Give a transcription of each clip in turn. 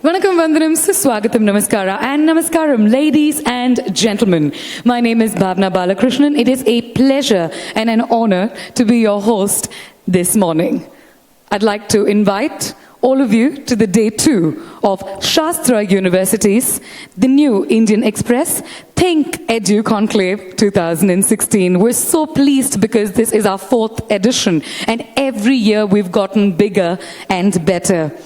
Vanakkam Vandanam, Swagatam Namaskara and Namaskaram, ladies and gentlemen. My name is Bhavna Balakrishnan. It is a pleasure and an honor to be your host this morning. I'd like to invite all of you to the day 2 of Shastra University's The New Indian Express ThinkEDU Conclave 2016. We're so pleased because this is our 4th edition and every year we've gotten bigger and better.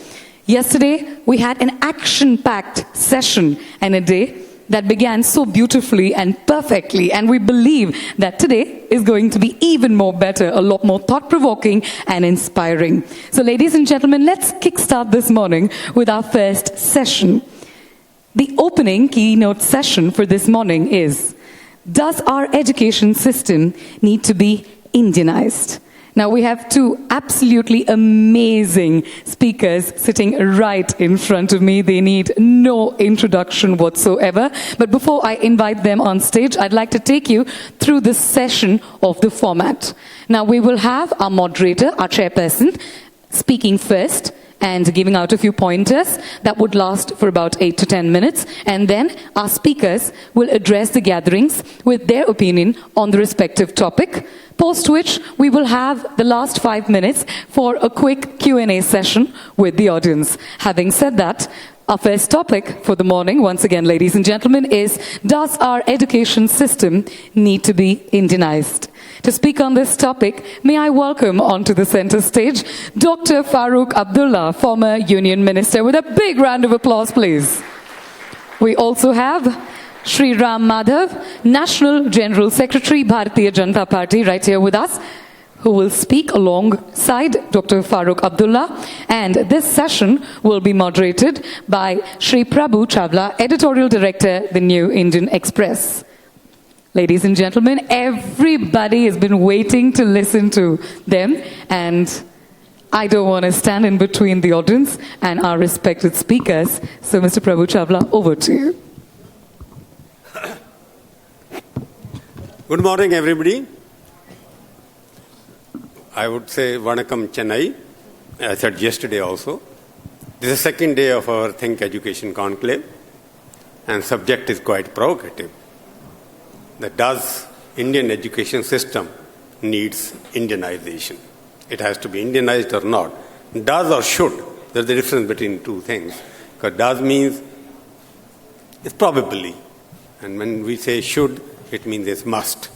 Yesterday, we had an action-packed session and a day that began so beautifully and perfectly, and we believe that today is going to be even more better, a lot more thought-provoking and inspiring. So ladies and gentlemen, let's kickstart this morning with our first session. The opening keynote session for this morning is, does our education system need to be Indianized? Now, we have 2 absolutely amazing speakers sitting right in front of me. They need no introduction whatsoever. But before I invite them on stage, I'd like to take you through the session of the format. Now, we will have our moderator, our chairperson, speaking first and giving out a few pointers that would last for about 8 to 10 minutes. And then our speakers will address the gatherings with their opinion on the respective topic, post which we will have the last 5 minutes for a quick Q&A session with the audience. Having said that, our first topic for the morning, once again, ladies and gentlemen, is, does our education system need to be Indianized? To speak on this topic, may I welcome onto the center stage Dr. Farooq Abdullah, former Union Minister, with a big round of applause, please. We also have Shri Ram Madhav, National General Secretary, Bharatiya Janata Party, right here with us, who will speak alongside Dr. Farooq Abdullah. And this session will be moderated by Shri Prabhu, Chawla, Editorial Director, The New Indian Express. Ladies and gentlemen, everybody has been waiting to listen to them, and I don't want to stand in between the audience and our respected speakers. So, Mr. Prabhu Chawla, over to you. Good morning, everybody. I would say Vanakkam Chennai. I said yesterday also. This is the second day of our Think Education Conclave, and subject is quite provocative. That does Indian education system needs Indianization? It has to be Indianized or not. Does or should? There's a difference between 2 things. Because does means it's probably. And when we say should, it means it's must.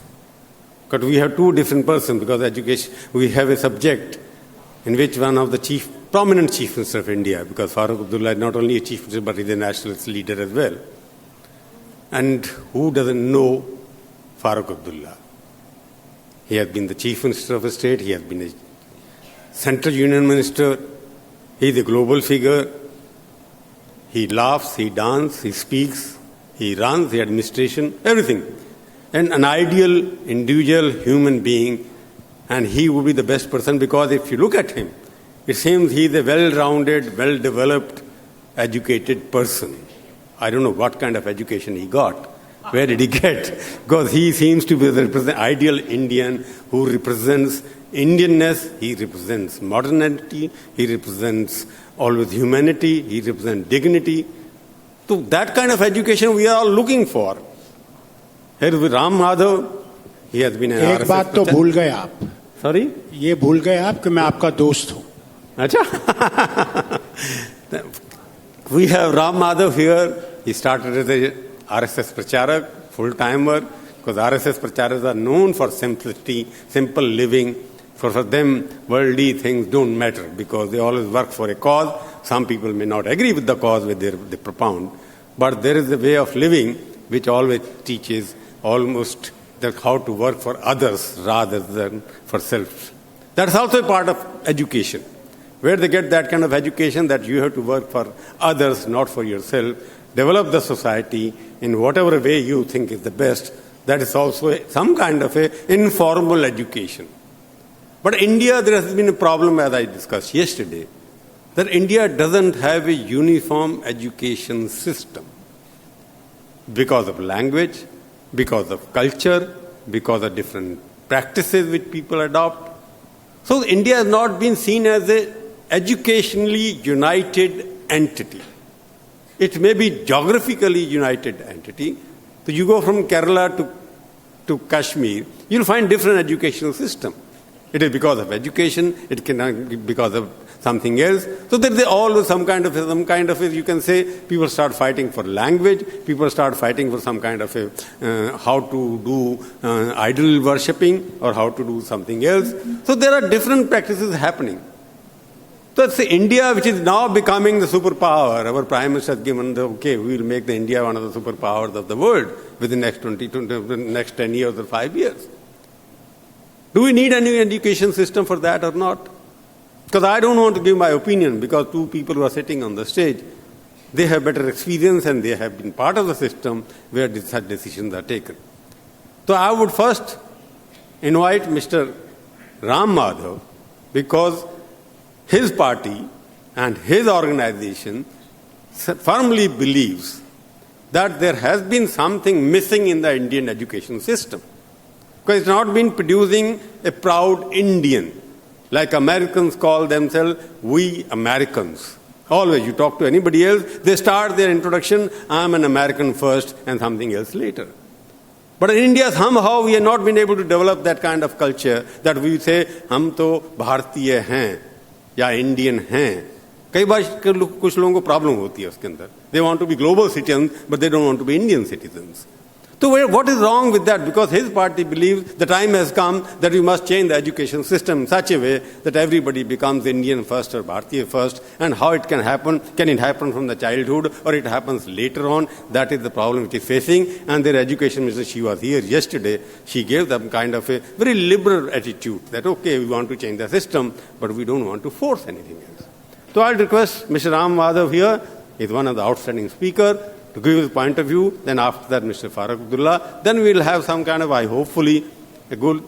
Because we have 2 different persons, because education, we have a subject in which one of the prominent chief minister of India, because Farooq Abdullah is not only a chief minister, but he's a nationalist leader as well. And who doesn't know Farooq Abdullah? He has been the chief minister of a state, he has been a central union minister, he is a global figure, he laughs, he dances, he speaks, he runs the administration, everything. And an ideal individual human being, and he would be the best person, because if you look at him, it seems he is a well-rounded, well-developed, educated person. I don't know what kind of education he got. Where did he get? Because he seems to be the ideal Indian who represents Indianness, he represents modernity, he represents always humanity, he represents dignity. So that kind of education we are all looking for. Here with Ram Madhav, he has been an RSS. एक बात तो भूल गए आप. Sorry? ये भूल गए आप कि मैं आपका दोस्त हूँ. अच्छा. We have Ram Madhav here. He started as a RSS Pracharak, full-timer, because RSS Pracharaks are known for simplicity, simple living. For them, worldly things don't matter, because they always work for a cause. Some people may not agree with the cause which they propound, but there is a way of living which always teaches almost how to work for others rather than for self. That's also a part of education, where they get that kind of education that you have to work for others, not for yourself. Develop the society in whatever way you think is the best. That is also some kind of a informal education. But India, there has been a problem, as I discussed yesterday, that India doesn't have a uniform education system because of language, because of culture, because of different practices which people adopt. So India has not been seen as an educationally united entity. It may be geographically united entity. So you go from Kerala to Kashmir, you'll find different educational system. It is because of education, it cannot be because of something else. So there's always some kind of, you can say, people start fighting for language, people start fighting for some kind of how to do idol worshipping or how to do something else. So there are different practices happening. So it's India which is now becoming the superpower. Our Prime Minister has given we will make the India one of the superpowers of the world within the next 10 years or 5 years. Do we need any education system for that or not? Because I don't want to give my opinion, because two people who are sitting on the stage, they have better experience and they have been part of the system where such decisions are taken. So I would first invite Mr. Ram Madhav, because his party and his organization firmly believes that there has been something missing in the Indian education system. Because it's not been producing a proud Indian. Like Americans call themselves, we Americans. Always, you talk to anybody else, they start their introduction, I'm an American first and something else later. But in India, somehow we have not been able to develop that kind of culture that we say, हम तो भारतीय हैं या Indian हैं. कई बार कुछ लोगों को प्रॉब्लम होती है उसके अंदर. They want to be global citizens, but they don't want to be Indian citizens. So what is wrong with that? Because his party believes the time has come that we must change the education system in such a way that everybody becomes Indian first or Bharatiya first. And how it can happen? Can it happen from the childhood or it happens later on? That is the problem it is facing. And their education minister, she was here yesterday, she gave them kind of a very liberal attitude that, we want to change the system, but we don't want to force anything else. So I'll request Mr. Ram Madhav here, he's one of the outstanding speakers, to give his point of view. Then after that, Mr. Farooq Abdullah. Then we'll have some kind of, hopefully, a good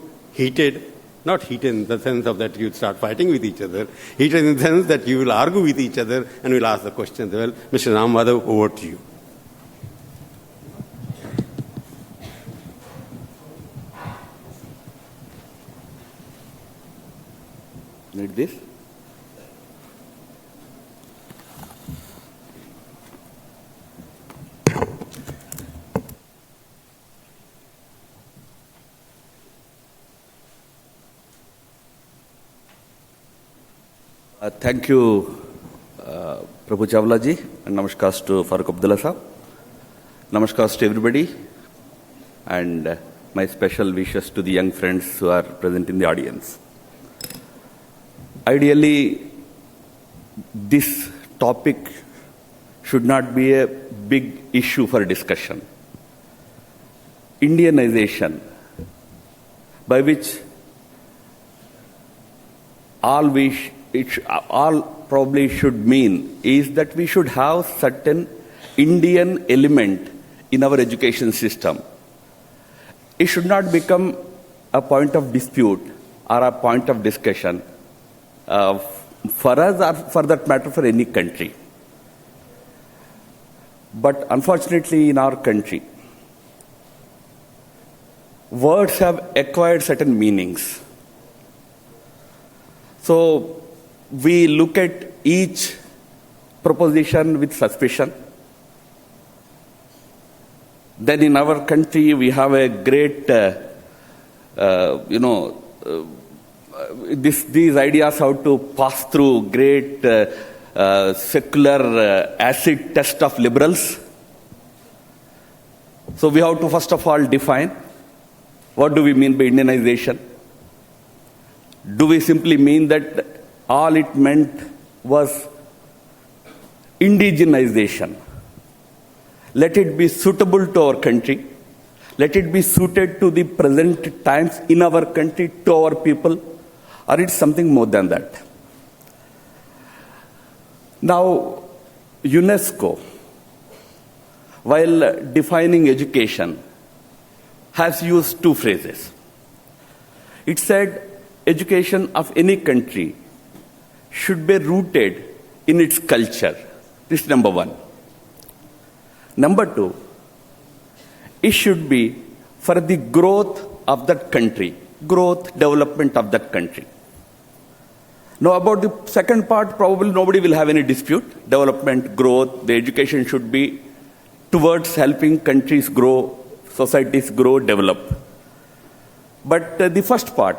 not heated in the sense of that you start fighting with each other, heated in the sense that you will argue with each other and we'll ask the questions. Well, Mr. Ram Madhav, over to you. Need this? Thank you, Prabhu Chawla ji, and namaskars to Farooq Abdullah sahab. Namaskars to everybody, and my special wishes to the young friends who are present in the audience. Ideally, this topic should not be a big issue for discussion. Indianization, by which all probably should mean is that we should have certain Indian element in our education system. It should not become a point of dispute or a point of discussion for us or for that matter for any country. But unfortunately in our country, words have acquired certain meanings. So we look at each proposition with suspicion. Then in our country we have a great, these ideas how to pass through great secular acid test of liberals. So we have to first of all define what do we mean by Indianization. Do we simply mean that all it meant was indigenization? Let it be suitable to our country. Let it be suited to the present times in our country, to our people, or it's something more than that. Now, UNESCO, while defining education, has used two phrases. It said, education of any country should be rooted in its culture. This is number one. Number two, it should be for the growth of that country, growth, development of that country. Now, about the second part, probably nobody will have any dispute. Development, growth, the education should be towards helping countries grow, societies grow, develop. But the first part,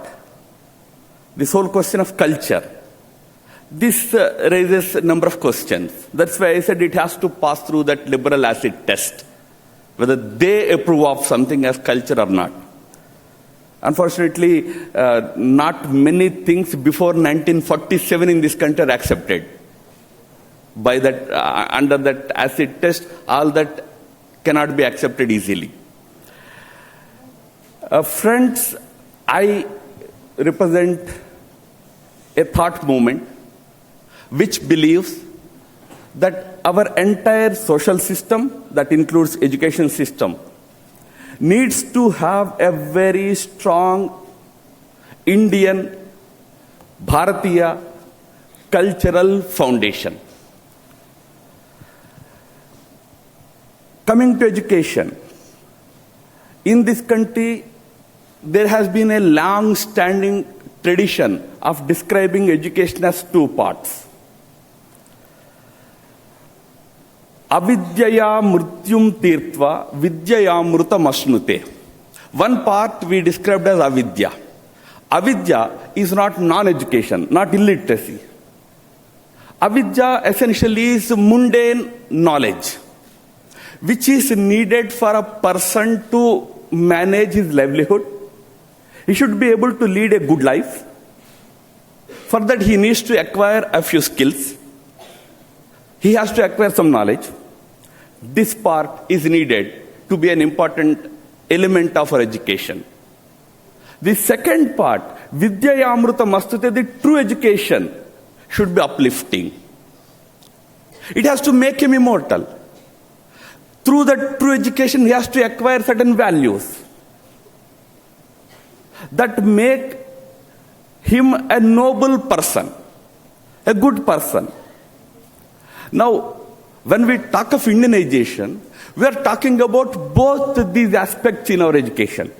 this whole question of culture, this raises a number of questions. That's why I said it has to pass through that liberal acid test, whether they approve of something as culture or not. Unfortunately, not many things before 1947 in this country are accepted. By that, under that acid test, all that cannot be accepted easily. Friends, I represent a thought movement which believes that our entire social system, that includes education system, needs to have a very strong Indian, Bharatiya cultural foundation. Coming to education, in this country, there has been a long-standing tradition of describing education as two parts. Avidyaya mrityum tirtva vidyaya mrutam ashnute. One part we described as avidya. Avidya is not non-education, not illiteracy. Avidya essentially is mundane knowledge, which is needed for a person to manage his livelihood. He should be able to lead a good life. For that, he needs to acquire a few skills. He has to acquire some knowledge. This part is needed to be an important element of our education. The second part, Vidyaya Amruta Mastute, the true education, should be uplifting. It has to make him immortal. Through that true education, he has to acquire certain values that make him a noble person, a good person. Now, when we talk of Indianization, we are talking about both these aspects in our education.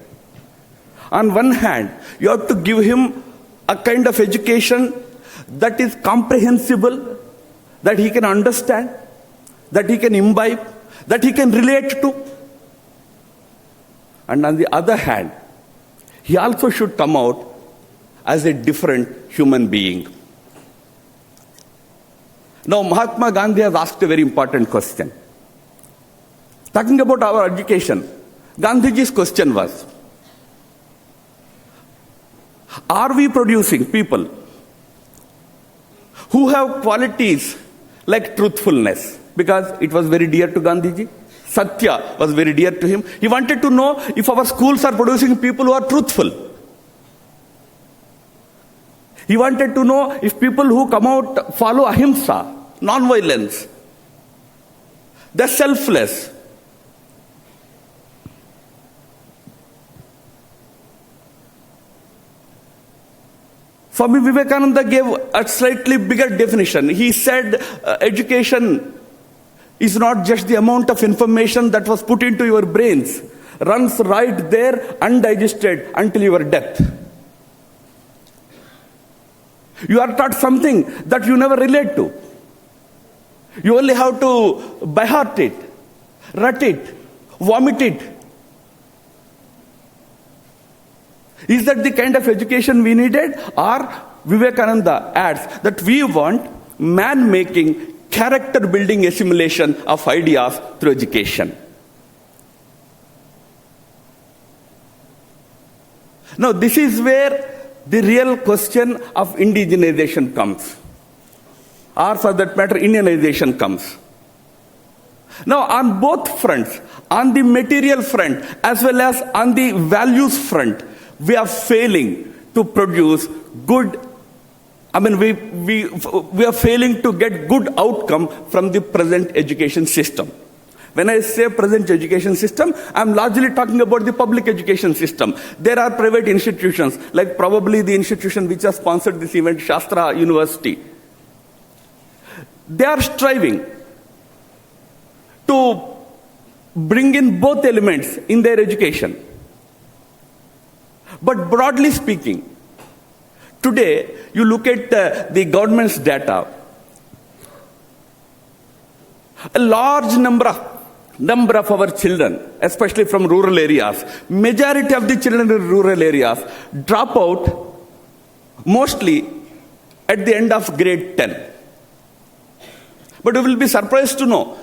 On one hand, you have to give him a kind of education that is comprehensible, that he can understand, that he can imbibe, that he can relate to. And on the other hand, he also should come out as a different human being. Now, Mahatma Gandhi has asked a very important question. Talking about our education, Gandhiji's question was, are we producing people who have qualities like truthfulness? Because it was very dear to Gandhiji. Satya was very dear to him. He wanted to know if our schools are producing people who are truthful. He wanted to know if people who come out follow ahimsa, non-violence. They're selfless. Swami Vivekananda gave a slightly bigger definition. He said education is not just the amount of information that was put into your brains, runs right there undigested until your death. You are taught something that you never relate to. You only have to by heart it, rut it, vomit it. Is that the kind of education we needed? Or Vivekananda adds that we want man-making, character-building assimilation of ideas through education. Now, this is where the real question of indigenization comes. Or for that matter, Indianization comes. Now, on both fronts, on the material front as well as on the values front, we are failing to produce good, we are failing to get good outcome from the present education system. When I say present education system, I'm largely talking about the public education system. There are private institutions, like probably the institution which has sponsored this event, Shastra University. They are striving to bring in both elements in their education. But broadly speaking, Today, you look at the government's data, a large number of our children, especially from rural areas, majority of the children in rural areas drop out mostly at the end of grade 10. But you will be surprised to know,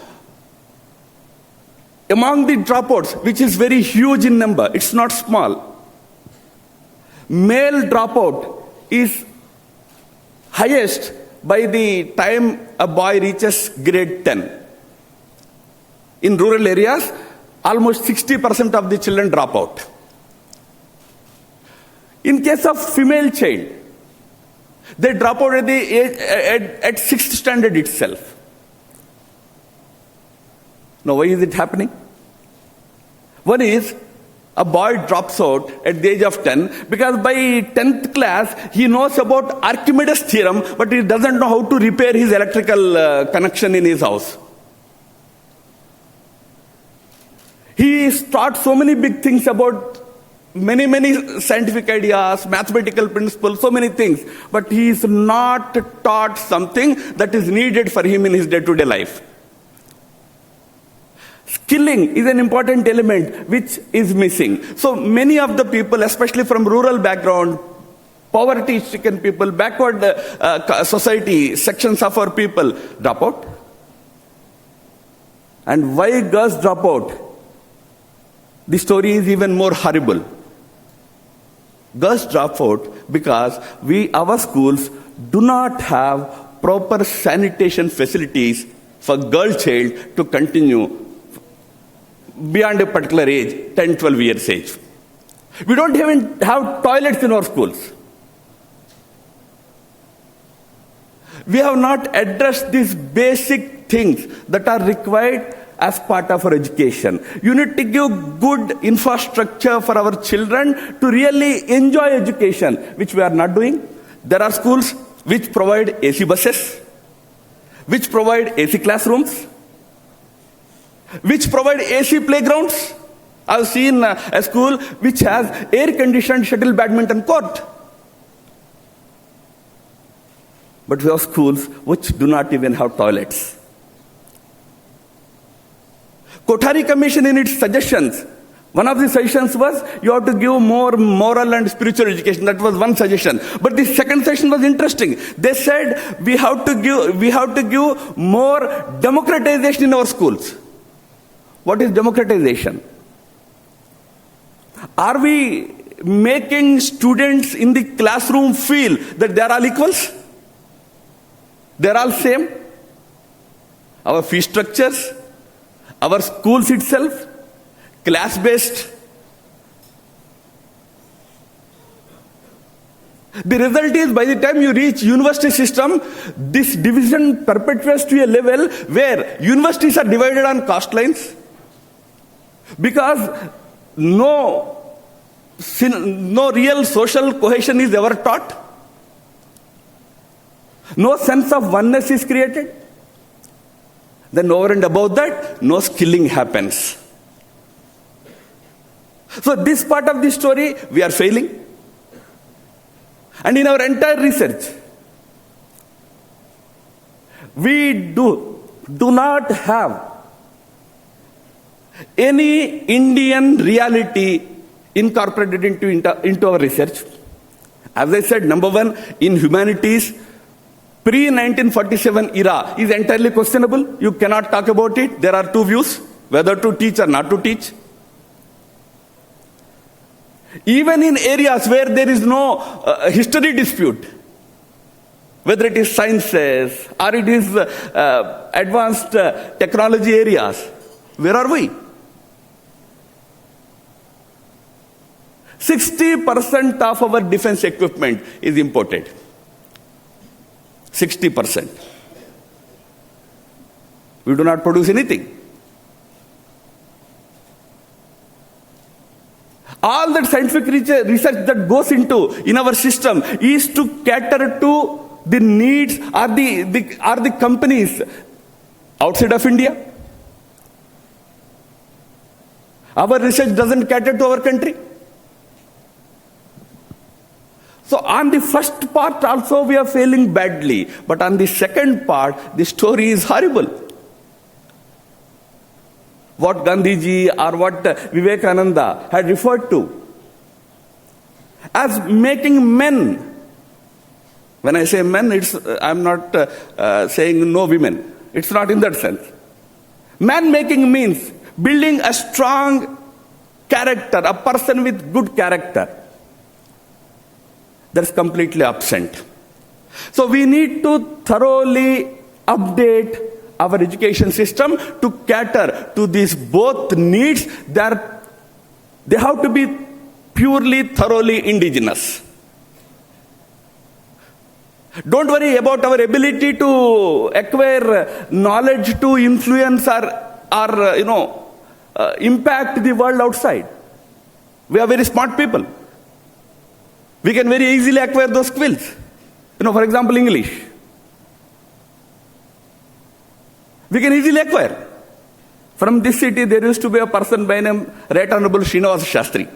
among the dropouts, which is very huge in number, it's not small, male dropout is highest by the time a boy reaches grade 10. In rural areas, almost 60% of the children drop out. In case of female child, they drop out at the age, at 6th standard itself. Now, why is it happening? One is, a boy drops out at the age of 10 because by 10th class, he knows about Archimedes' theorem, but he doesn't know how to repair his electrical connection in his house. He taught so many big things about many scientific ideas, mathematical principles, so many things, but he is not taught something that is needed for him in his day-to-day life. Skilling is an important element which is missing. So many of the people, especially from rural background, poverty-stricken people, backward society, sections of our people drop out. And why girls drop out? The story is even more horrible. Girls drop out because our schools do not have proper sanitation facilities for girl child to continue beyond a particular age, 10, 12 years age. We don't even have toilets in our schools. We have not addressed these basic things that are required as part of our education. You need to give good infrastructure for our children to really enjoy education, which we are not doing. There are schools which provide AC buses, which provide AC classrooms, which provide AC playgrounds. I've seen a school which has air-conditioned shuttle badminton court. But we have schools which do not even have toilets. Kothari Commission in its suggestions, one of the suggestions was you have to give more moral and spiritual education. That was one suggestion. But the second suggestion was interesting. They said we have to give more democratization in our schools. What is democratization? Are we making students in the classroom feel that they are all equals? They are all same? Our fee structures, our schools itself, class-based. The result is, by the time you reach university system, this division perpetuates to a level where universities are divided on caste lines, because no real social cohesion is ever taught. No sense of oneness is created. Then over and above that, no skilling happens. So this part of the story, we are failing. And in our entire research, we do not have any Indian reality incorporated into our research. As I said, number one, in humanities, pre-1947 era is entirely questionable. You cannot talk about it. There are two views, whether to teach or not to teach. Even in areas where there is no history dispute, whether it is sciences or it is advanced technology areas, where are we? 60% of our defense equipment is imported. 60%. We do not produce anything. All that scientific research that goes into in our system is to cater to the needs or the companies outside of India. Our research doesn't cater to our country. So on the first part also we are failing badly, but on the second part, the story is horrible. What Gandhiji or what Vivekananda had referred to as making men. When I say men, I'm not saying no women. It's not in that sense. Man making means building a strong character, a person with good character. That's completely absent. So we need to thoroughly update our education system to cater to these both needs. They have to be purely, thoroughly indigenous. Don't worry about our ability to acquire knowledge to influence or impact the world outside. We are very smart people. We can very easily acquire those skills. For example, English. We can easily acquire. From this city, there used to be a person by name Right Honorable Srinivasa Shastri,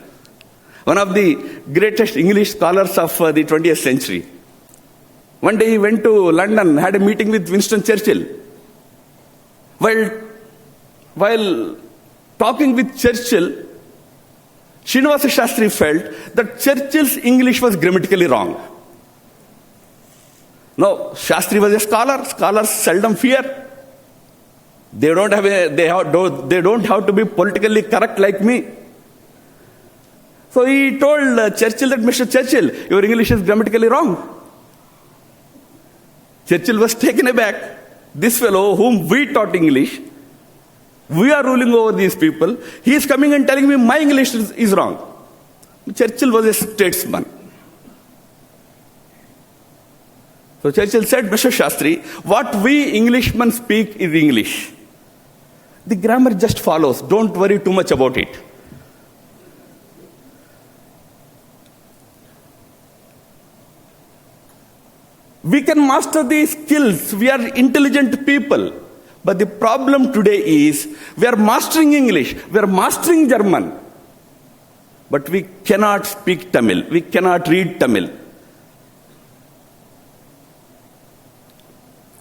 one of the greatest English scholars of the 20th century. One day he went to London, had a meeting with Winston Churchill. While talking with Churchill, Srinivasa Shastri felt that Churchill's English was grammatically wrong. No, Shastri was a scholar. Scholars seldom fear. They don't have to be politically correct like me. So he told Churchill that, Mr. Churchill, your English is grammatically wrong. Churchill was taken aback. This fellow whom we taught English, we are ruling over these people, he is coming and telling me my English is wrong. Churchill was a statesman. So Churchill said, Mr. Shastri, what we Englishmen speak is English. The grammar just follows. Don't worry too much about it. We can master these skills. We are intelligent people. But the problem today is we are mastering English. We are mastering German. But we cannot speak Tamil. We cannot read Tamil.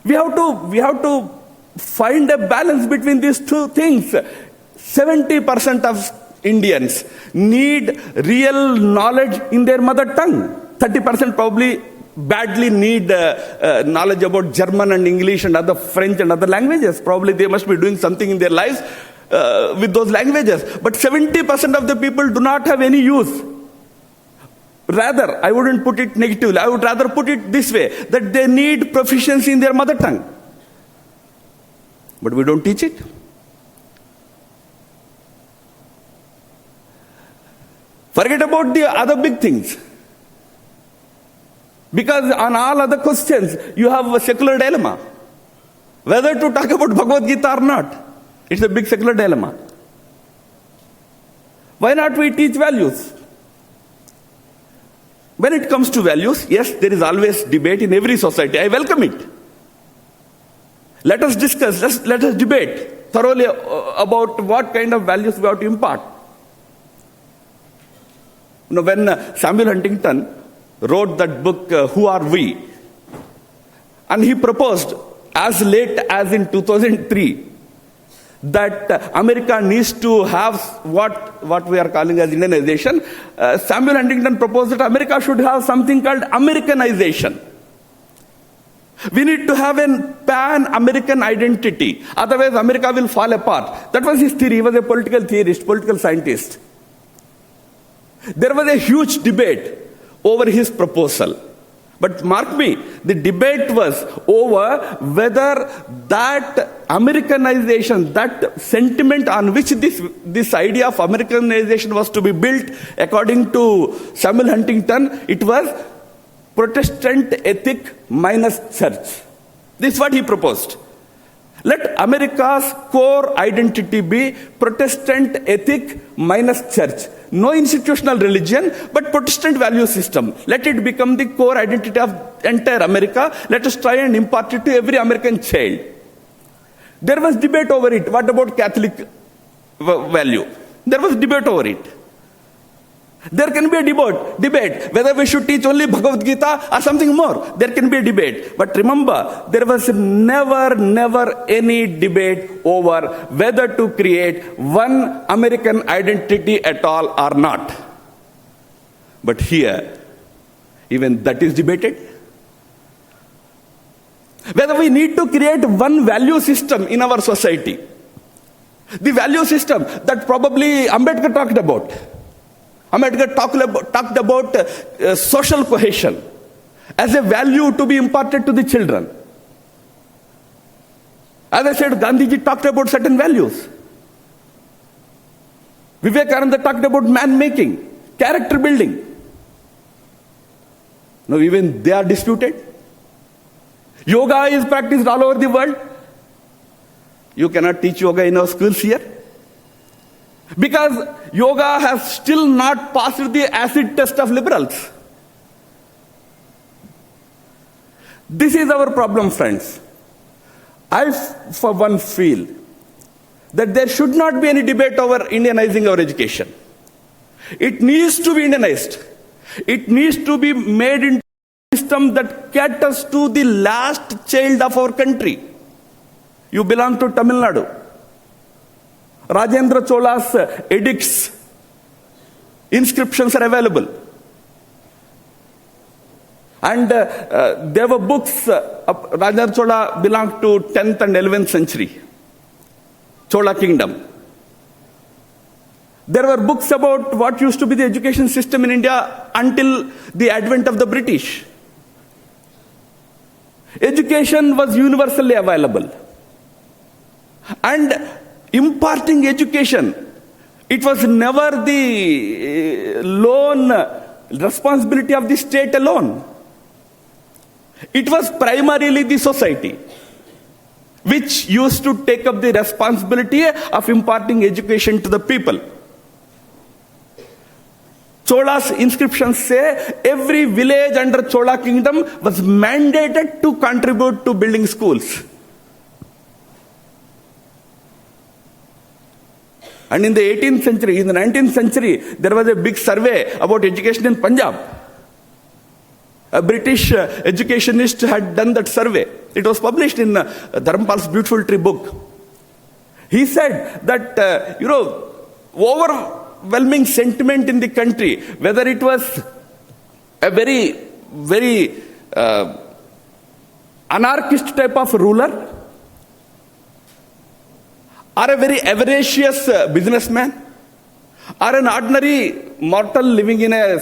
We have to find a balance between these two things. 70% of Indians need real knowledge in their mother tongue. 30% probably badly need knowledge about German and English and other French and other languages. Probably they must be doing something in their lives with those languages. But 70% of the people do not have any use. Rather, I wouldn't put it negatively. I would rather put it this way, that they need proficiency in their mother tongue. But we don't teach it. Forget about the other big things. Because on all other questions, you have a secular dilemma. Whether to talk about Bhagavad Gita or not, it's a big secular dilemma. Why not we teach values? When it comes to values, yes, there is always debate in every society. I welcome it. Let us discuss, let us debate thoroughly about what kind of values we have to impart. When Samuel Huntington wrote that book, Who Are We? And he proposed, as late as in 2003, that America needs to have what we are calling as Indianization. Samuel Huntington proposed that America should have something called Americanization. We need to have a pan-American identity. Otherwise, America will fall apart. That was his theory. He was a political theorist, political scientist. There was a huge debate over his proposal. But mark me, the debate was over whether that Americanization, that sentiment on which this idea of Americanization was to be built, according to Samuel Huntington, it was Protestant ethic minus church. This is what he proposed. Let America's core identity be Protestant ethic minus church. No institutional religion, but Protestant value system. Let it become the core identity of entire America. Let us try and impart it to every American child. There was debate over it. What about Catholic value? There was debate over it. There can be a debate whether we should teach only Bhagavad Gita or something more. There can be a debate. But remember, there was never any debate over whether to create one American identity at all or not. But here, even that is debated. Whether we need to create one value system in our society. The value system that probably Ambedkar talked about. Ambedkar talked about social cohesion as a value to be imparted to the children. As I said, Gandhiji talked about certain values. Vivekananda talked about man-making, character building. Now even they are disputed. Yoga is practiced all over the world. You cannot teach yoga in our schools here. Because yoga has still not passed the acid test of liberals. This is our problem, friends. I, for one, feel that there should not be any debate over Indianizing our education. It needs to be Indianized. It needs to be made into a system that caters to the last child of our country. You belong to Tamil Nadu. Rajendra Chola's edicts, inscriptions are available. And there were books, Rajendra Chola belonged to 10th and 11th century, Chola kingdom. There were books about what used to be the education system in India until the advent of the British. Education was universally available. And imparting education, it was never the lone responsibility of the state alone. It was primarily the society which used to take up the responsibility of imparting education to the people. Chola's inscriptions say every village under Chola kingdom was mandated to contribute to building schools. And in the 18th century, in the 19th century, there was a big survey about education in Punjab. A British educationist had done that survey. It was published in Dharampal's Beautiful Tree book. He said that, overwhelming sentiment in the country, whether it was a very anarchist type of ruler, or a very avaricious businessman, or an ordinary mortal living in a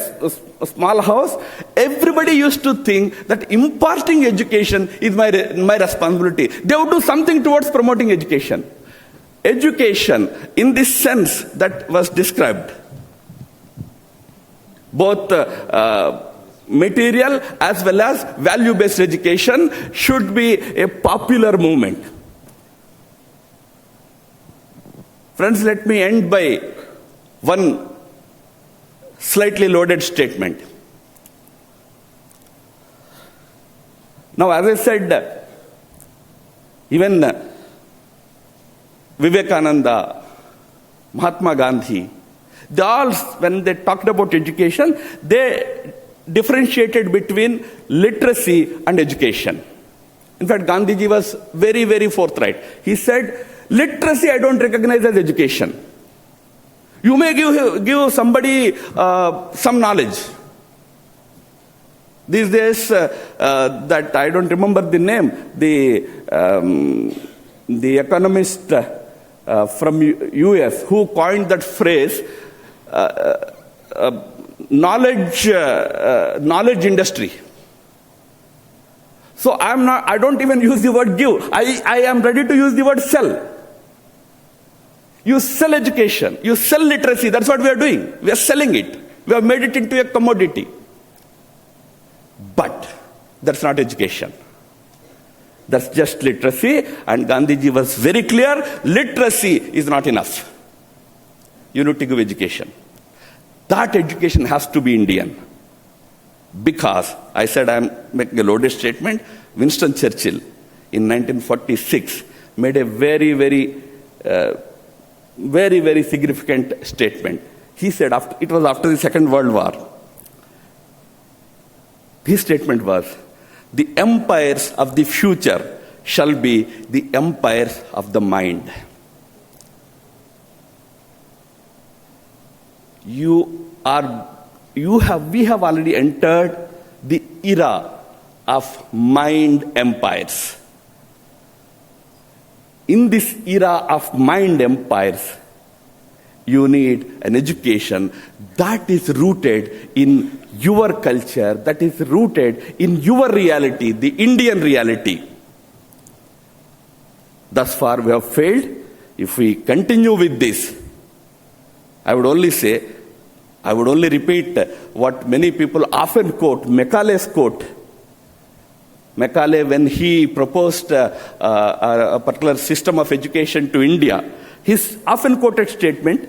small house, everybody used to think that imparting education is my responsibility. They would do something towards promoting education. Education, in this sense that was described, both material as well as value-based education, should be a popular movement. Friends, let me end by one slightly loaded statement. Now, as I said, even Vivekananda, Mahatma Gandhi, they all, when they talked about education, they differentiated between literacy and education. In fact, Gandhiji was very, very forthright. He said, literacy I don't recognize as education. You may give somebody some knowledge. These days, that I don't remember the name, the economist from US who coined that phrase, knowledge industry. So I don't even use the word give. I am ready to use the word sell. You sell education, you sell literacy, that's what we are doing. We are selling it. We have made it into a commodity. But that's not education. That's just literacy, and Gandhiji was very clear, literacy is not enough. You need to give education. That education has to be Indian. Because, I said I am making a loaded statement, Winston Churchill in 1946 made a very, very significant statement. He said, it was after the Second World War. His statement was, the empires of the future shall be the empires of the mind. We have already entered the era of mind empires. In this era of mind empires, you need an education that is rooted in your culture, that is rooted in your reality, the Indian reality. Thus far we have failed. If we continue with this, I would only repeat what many people often quote, Macaulay's quote. Macaulay, when he proposed a particular system of education to India, his often quoted statement,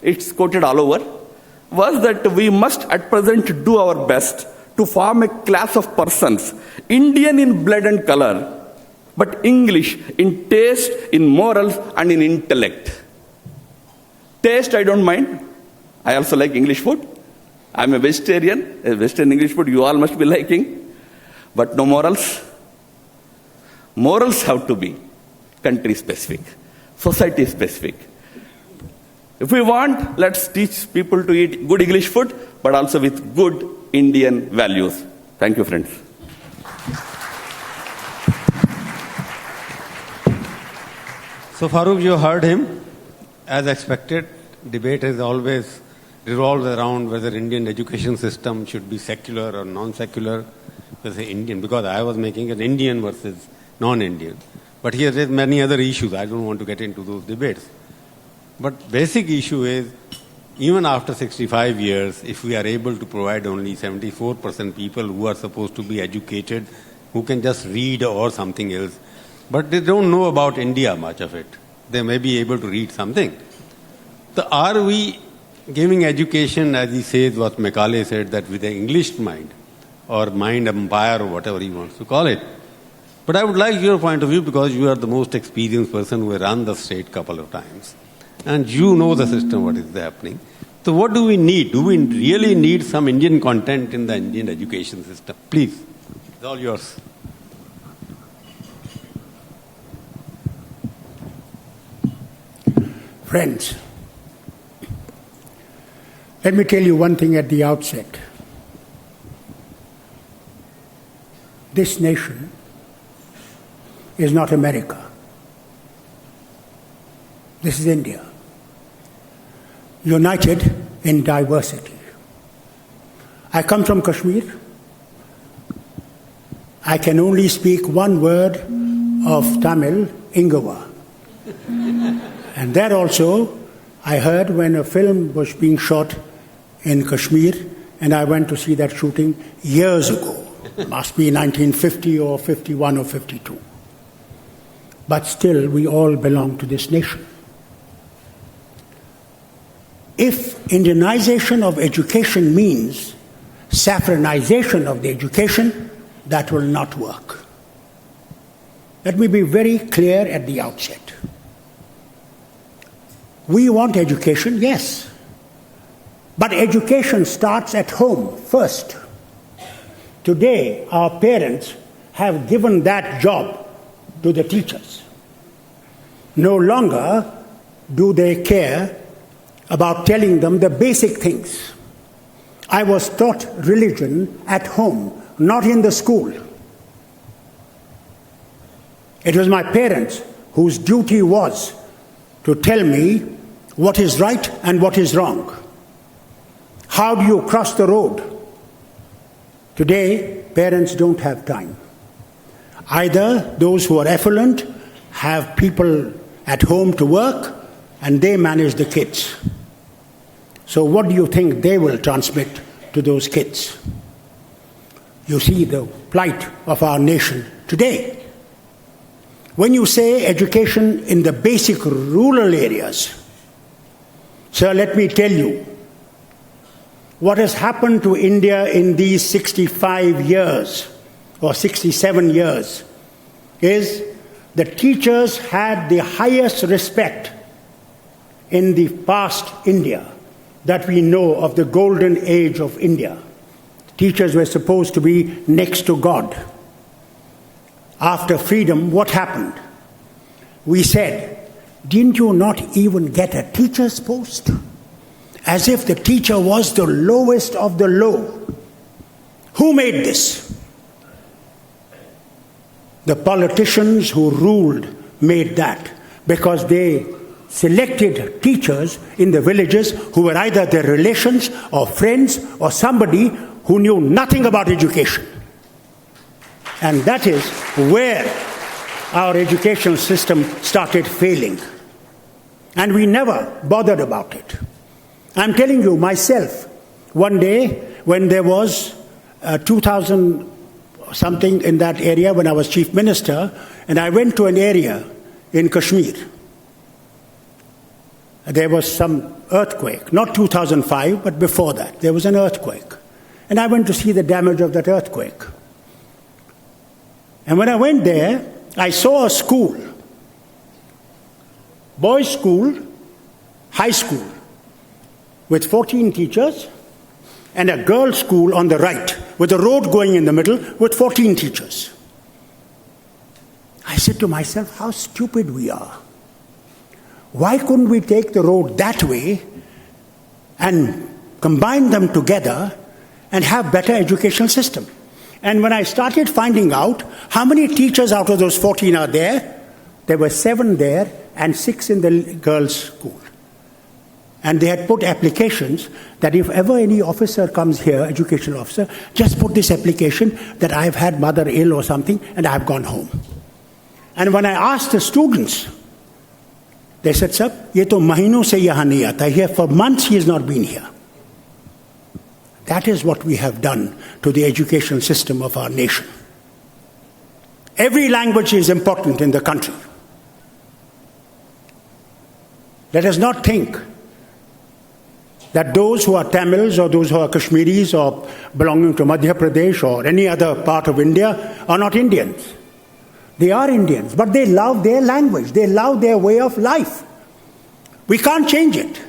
it's quoted all over, was that we must at present do our best to form a class of persons, Indian in blood and color, but English in taste, in morals, and in intellect. Taste, I don't mind. I also like English food. I'm a vegetarian. Western English food you all must be liking. But no morals. Morals have to be country-specific, society-specific. If we want, let's teach people to eat good English food, but also with good Indian values. Thank you, friends. So, Farooq, you heard him. As expected, debate has always revolved around whether Indian education system should be secular or non-secular. Say Indian, because I was making an Indian versus non-Indian. But here there's many other issues. I don't want to get into those debates. But basic issue is, even after 65 years, if we are able to provide only 74% people who are supposed to be educated, who can just read or something else, but they don't know about India, much of it. They may be able to read something. So are we giving education, as he says, what Macaulay said, that with an English mind, or mind empire, or whatever he wants to call it. But I would like your point of view, because you are the most experienced person who has run the state a couple of times. And you know the system, what is happening. So what do we need? Do we really need some Indian content in the Indian education system? Please, it's all yours. Friends, let me tell you one thing at the outset. This nation is not America. This is India, united in diversity. I come from Kashmir. I can only speak one word of Tamil, Ingawa. And that also, I heard when a film was being shot in Kashmir, and I went to see that shooting years ago. Must be 1950 or 51 or 52. But still, we all belong to this nation. If Indianization of education means saffronization of the education, that will not work. Let me be very clear at the outset. We want education, yes. But education starts at home first. Today, our parents have given that job to the teachers. No longer do they care about telling them the basic things. I was taught religion at home, not in the school. It was my parents whose duty was to tell me what is right and what is wrong. How do you cross the road? Today, parents don't have time. Either those who are affluent have people at home to work and they manage the kids. So what do you think they will transmit to those kids? You see the plight of our nation today. When you say education in the basic rural areas, sir, let me tell you, what has happened to India in these 65 years or 67 years is the teachers had the highest respect in the past India that we know of the golden age of India. Teachers were supposed to be next to God. After freedom, what happened? We said, didn't you not even get a teacher's post? As if the teacher was the lowest of the low. Who made this? The politicians who ruled made that, because they selected teachers in the villages who were either their relations or friends or somebody who knew nothing about education. And that is where our educational system started failing. And we never bothered about it. I'm telling you myself, one day when there was 2000 something in that area when I was chief minister, and I went to an area in Kashmir. There was some earthquake, not 2005, but before that, there was an earthquake. And I went to see the damage of that earthquake. And when I went there, I saw a school, boys' school, high school, with 14 teachers, and a girls' school on the right, with a road going in the middle, with 14 teachers. I said to myself, how stupid we are. Why couldn't we take the road that way and combine them together and have better educational system? And when I started finding out how many teachers out of those 14 are there were 7 there and 6 in the girls' school. And they had put applications that if ever any officer comes here, educational officer, just put this application that I've had mother ill or something and I've gone home. And when I asked the students, they said, sir, ye to mahino se yahan nahi aata. Here for months he has not been here. That is what we have done to the education system of our nation. Every language is important in the country. Let us not think that those who are Tamils or those who are Kashmiris or belonging to Madhya Pradesh or any other part of India are not Indians. They are Indians, but they love their language. They love their way of life. We can't change it.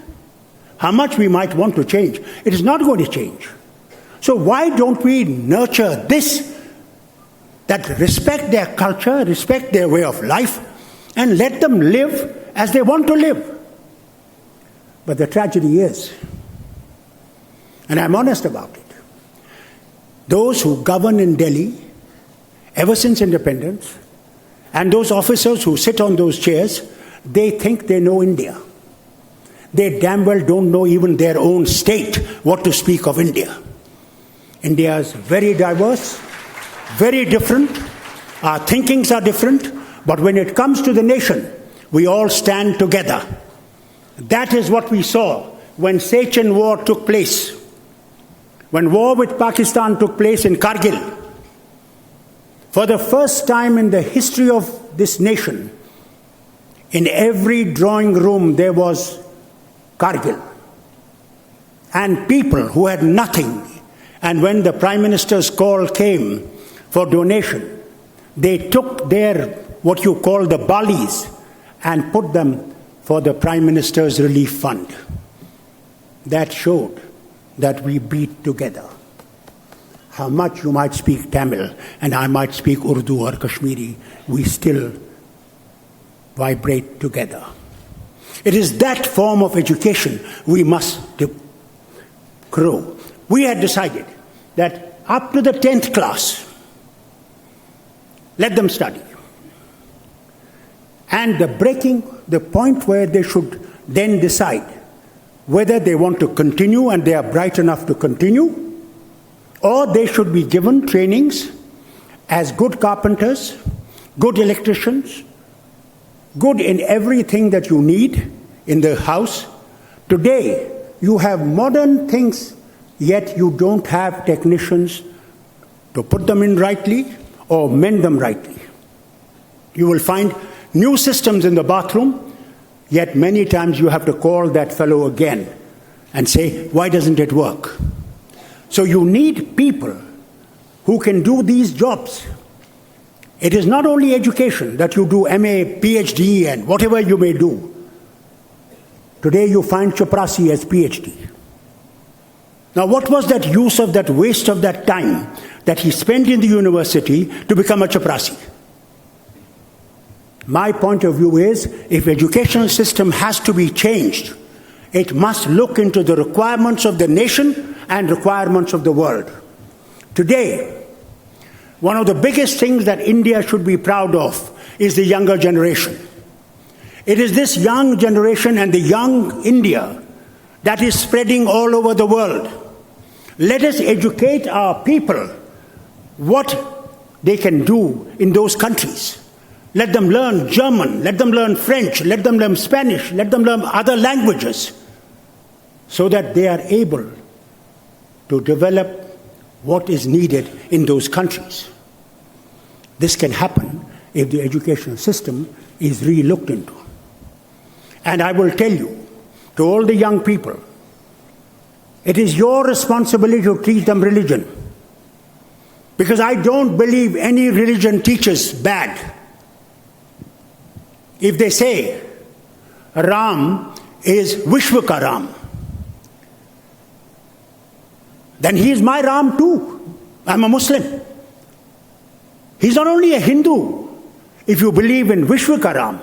How much we might want to change, it is not going to change. So why don't we nurture this, that respect their culture, respect their way of life, and let them live as they want to live? But the tragedy is, and I'm honest about it, those who govern in Delhi ever since independence, and those officers who sit on those chairs, they think they know India. They damn well don't know even their own state, what to speak of India. India is very diverse, very different. Our thinkings are different, but when it comes to the nation, we all stand together. That is what we saw when Sechan War took place, when war with Pakistan took place in Kargil. For the first time in the history of this nation, in every drawing room there was Kargil. And people who had nothing, and when the Prime Minister's call came for donation, they took their, what you call the balis, and put them for the Prime Minister's Relief Fund. That showed that we beat together. How much you might speak Tamil and I might speak Urdu or Kashmiri, we still vibrate together. It is that form of education we must grow. We had decided that up to the 10th class, let them study. And the point where they should then decide whether they want to continue and they are bright enough to continue, or they should be given trainings as good carpenters, good electricians, good in everything that you need in the house. Today, you have modern things, yet you don't have technicians to put them in rightly or mend them rightly. You will find new systems in the bathroom, yet many times you have to call that fellow again and say, why doesn't it work? So you need people who can do these jobs. It is not only education that you do MA, PhD and whatever you may do. Today you find Chaprasi as PhD. Now, what was that use of that waste of that time that he spent in the university to become a chaprasi? My point of view is, if educational system has to be changed, it must look into the requirements of the nation and requirements of the world. Today, one of the biggest things that India should be proud of is the younger generation. It is this young generation and the young India that is spreading all over the world. Let us educate our people what they can do in those countries. Let them learn German, let them learn French, let them learn Spanish, let them learn other languages, so that they are able to develop what is needed in those countries. This can happen if the educational system is re-looked into. And I will tell you, to all the young people, it is your responsibility to teach them religion. Because I don't believe any religion teaches bad. If they say Ram is Vishwaka Ram, then he is my Ram too. I'm a Muslim. He's not only a Hindu. If you believe in Vishwaka Ram,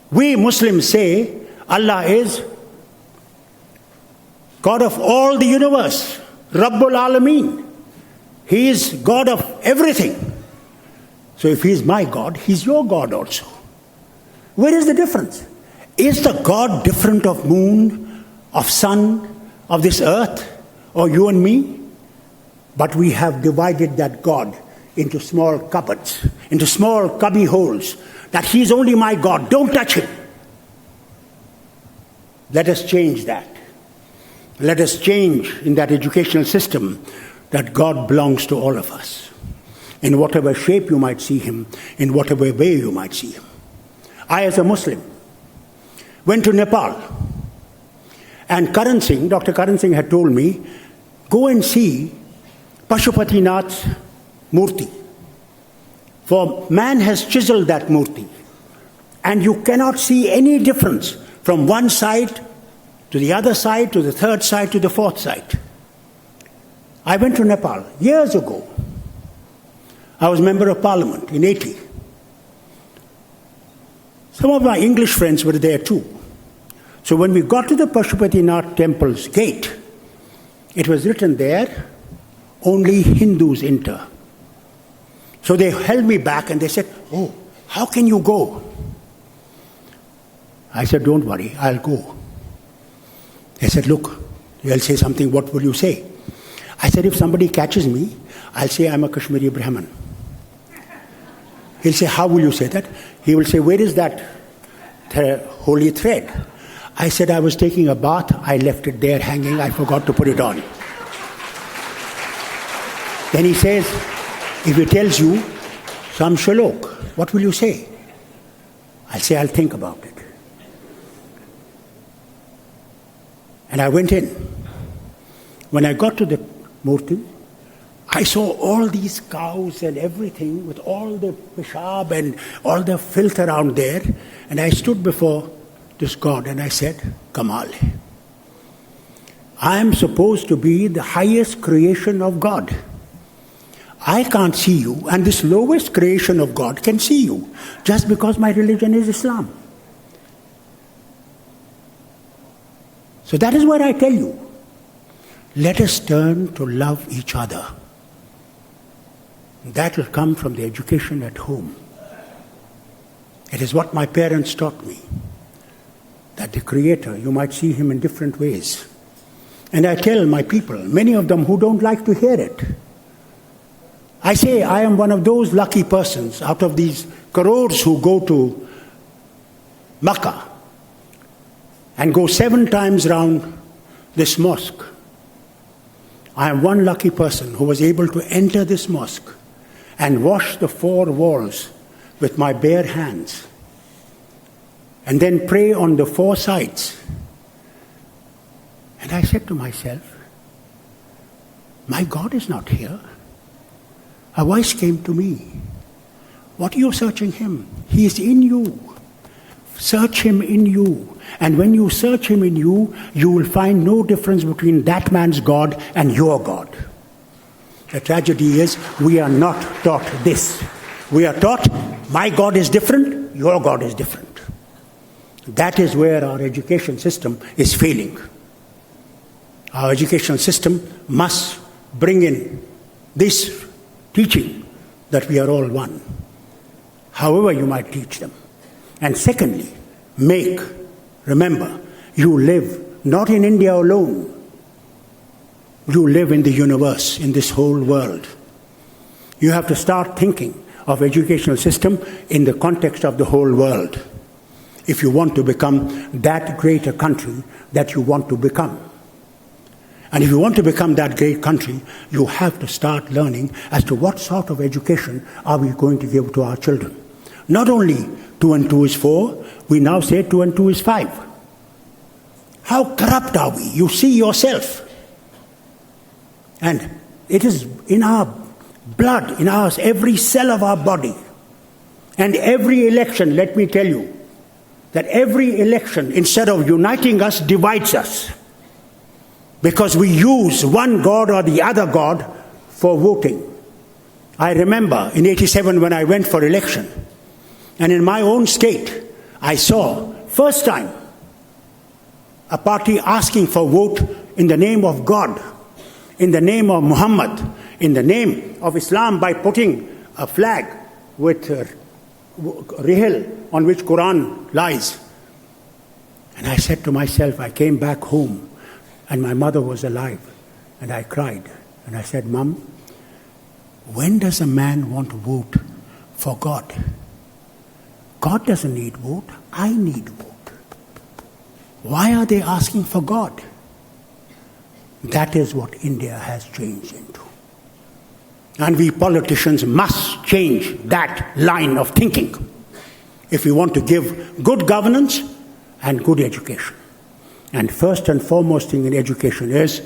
we Muslims say Allah is God of all the universe, Rabbul Alameen. He is God of everything. So if he is my God, he's your God also. Where is the difference? Is the God different of moon, of sun, of this earth, or you and me? But we have divided that God into small cupboards, into small cubby holes, that he's only my God, don't touch him. Let us change that. Let us change in that educational system that God belongs to all of us. In whatever shape you might see him, in whatever way you might see him. I, as a Muslim, went to Nepal. And Karan Singh, Dr. Karan Singh had told me, go and see Pashupatinath's Murti. For man has chiseled that Murti. And you cannot see any difference from one side to the other side, to the third side, to the fourth side. I went to Nepal years ago. I was member of parliament in 80. Some of my English friends were there too. So when we got to the Pashupatinath temple's gate, it was written there, only Hindus enter. So they held me back and they said, oh, how can you go? I said, don't worry, I'll go. They said, look, you'll say something, what will you say? I said, if somebody catches me, I'll say I'm a Kashmiri Brahmin. He'll say, how will you say that? He will say, where is that holy thread? I said, I was taking a bath, I left it there hanging, I forgot to put it on. Then he says, if he tells you some shalok, what will you say? I'll say, I'll think about it. And I went in. When I got to the Murti, I saw all these cows and everything with all the peshab and all the filth around there. And I stood before this God and I said, Kamal, I am supposed to be the highest creation of God. I can't see you, and this lowest creation of God can see you, just because my religion is Islam. So that is what I tell you. Let us turn to love each other. That will come from the education at home. It is what my parents taught me. That the Creator, you might see him in different ways. And I tell my people, many of them who don't like to hear it, I say I am one of those lucky persons out of these crores who go to Makkah and go 7 times round this mosque. I am one lucky person who was able to enter this mosque and wash the 4 walls with my bare hands and then pray on the 4 sides. And I said to myself, my God is not here. A voice came to me. What are you searching him? He is in you. Search him in you. And when you search him in you, you will find no difference between that man's God and your God. The tragedy is we are not taught this. We are taught, my God is different, your God is different. That is where our education system is failing. Our educational system must bring in this teaching that we are all one, however you might teach them. And secondly, remember, you live not in India alone. You live in the universe, in this whole world. You have to start thinking of educational system in the context of the whole world if you want to become that great a country that you want to become. And if you want to become that great country, you have to start learning as to what sort of education are we going to give to our children. Not only 2 and 2 is 4, we now say 2 and 2 is 5. How corrupt are we? You see yourself. And it is in our blood, in every cell of our body. And every election, let me tell you, that every election, instead of uniting us, divides us. Because we use one God or the other God for voting. I remember in 87 when I went for election, and in my own state, I saw, first time, a party asking for vote in the name of God, in the name of Muhammad, in the name of Islam, by putting a flag with Rihil on which Quran lies. And I said to myself, I came back home, and my mother was alive, and I cried. And I said, Mom, when does a man want to vote for God? God doesn't need vote, I need vote. Why are they asking for God? That is what India has changed into. And we politicians must change that line of thinking if we want to give good governance and good education. And first and foremost thing in education is,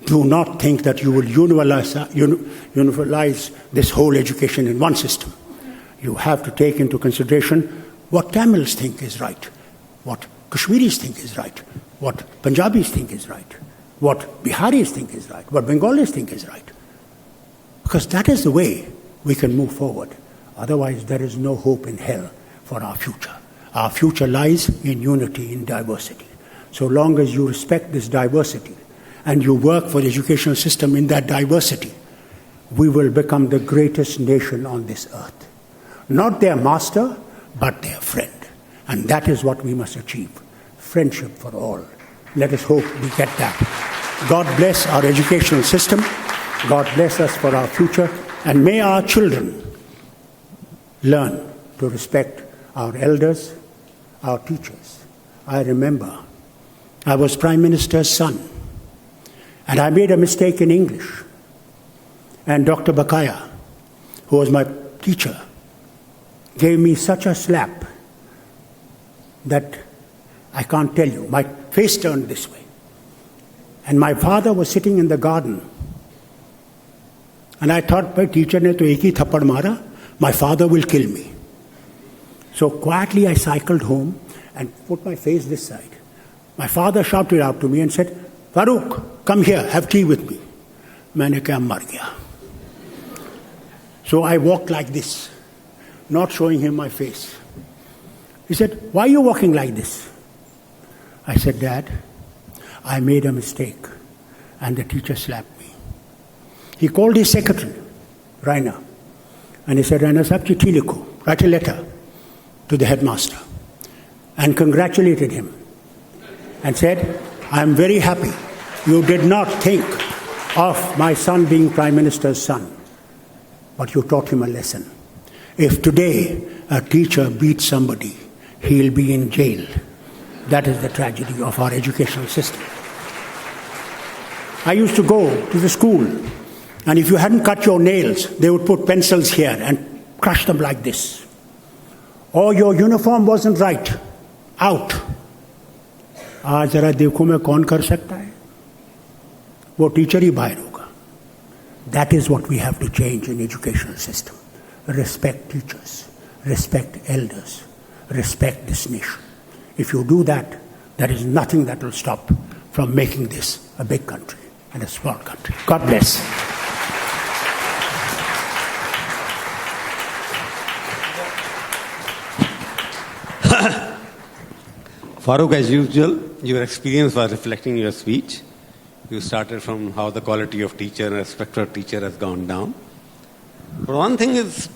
do not think that you will universalize this whole education in one system. You have to take into consideration what Tamils think is right, what Kashmiris think is right, what Punjabis think is right, what Biharis think is right, what Bengalis think is right. Because that is the way we can move forward. Otherwise, there is no hope in hell for our future. Our future lies in unity, in diversity. So long as you respect this diversity and you work for the educational system in that diversity, we will become the greatest nation on this earth. Not their master, but their friend. And that is what we must achieve. Friendship for all. Let us hope we get that. God bless our educational system. God bless us for our future. And may our children learn to respect our elders, our teachers. I remember I was Prime Minister's son, and I made a mistake in English. And Dr. Bakaya, who was my teacher, gave me such a slap that I can't tell you. My face turned this way. And my father was sitting in the garden. And I thought, my teacher ne to ek hi thappad mara, my father will kill me. So quietly I cycled home and put my face this side. My father shouted out to me and said, Farooq, come here, have tea with me. Maine kaha mar gaya. So I walked like this, not showing him my face. He said, why are you walking like this? I said, Dad, I made a mistake. And the teacher slapped me. He called his secretary, Raina, and he said, Raina sahab, chithi likho, write a letter to the headmaster, and congratulated him and said, I am very happy you did not think of my son being Prime Minister's son, but you taught him a lesson. If today a teacher beats somebody, he'll be in jail. That is the tragedy of our educational system. I used to go to the school, and if you hadn't cut your nails, they would put pencils here and crush them like this. Or your uniform wasn't right, out. आज जरा देखो मैं कौन कर सकता है वो teacher ही बाहर होगा. That is what we have to change in educational system. Respect teachers, respect elders, respect this nation. If you do that, there is nothing that will stop from making this a big country and a small country. God bless. Farooq, as usual, your experience was reflecting your speech. You started from how the quality of teacher and respect for teacher has gone down. But one thing is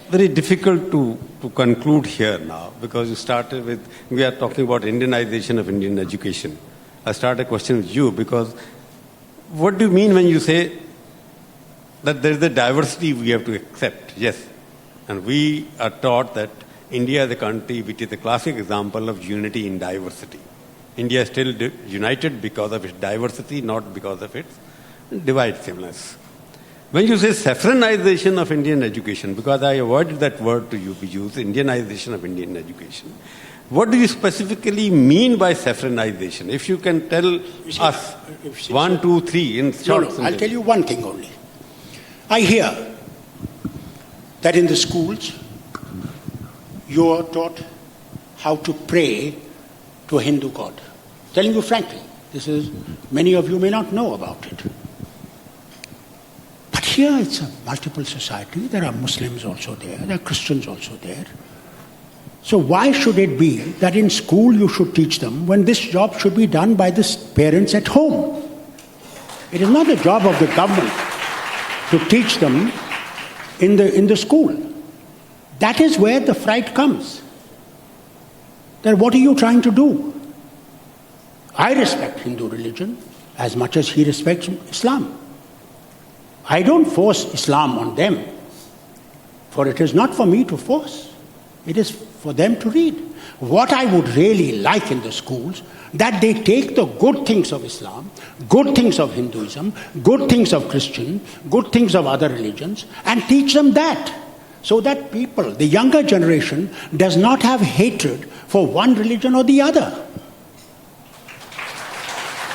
very difficult to conclude here now, because you started with, we are talking about Indianization of Indian education. I start a question with you, because what do you mean when you say that there is a diversity we have to accept? Yes. And we are taught that India is a country which is a classic example of unity in diversity. India is still united because of its diversity, not because of its divisiveness. When you say saffronization of Indian education, because I avoided that word to be used, Indianization of Indian education, what do you specifically mean by saffronization? If you can tell us, 1, 2, 3 in short. No, I'll tell you one thing only. I hear that in the schools, you are taught how to pray to a Hindu god. Telling you frankly, many of you may not know about it. But here it's a multiple society. There are Muslims also there. There are Christians also there. So why should it be that in school you should teach them when this job should be done by the parents at home? It is not the job of the government to teach them in the school. That is where the fright comes. Then what are you trying to do? I respect Hindu religion as much as he respects Islam. I don't force Islam on them, for it is not for me to force. It is for them to read. What I would really like in the schools, that they take the good things of Islam, good things of Hinduism, good things of Christian, good things of other religions, and teach them that. So that people, the younger generation, does not have hatred for one religion or the other.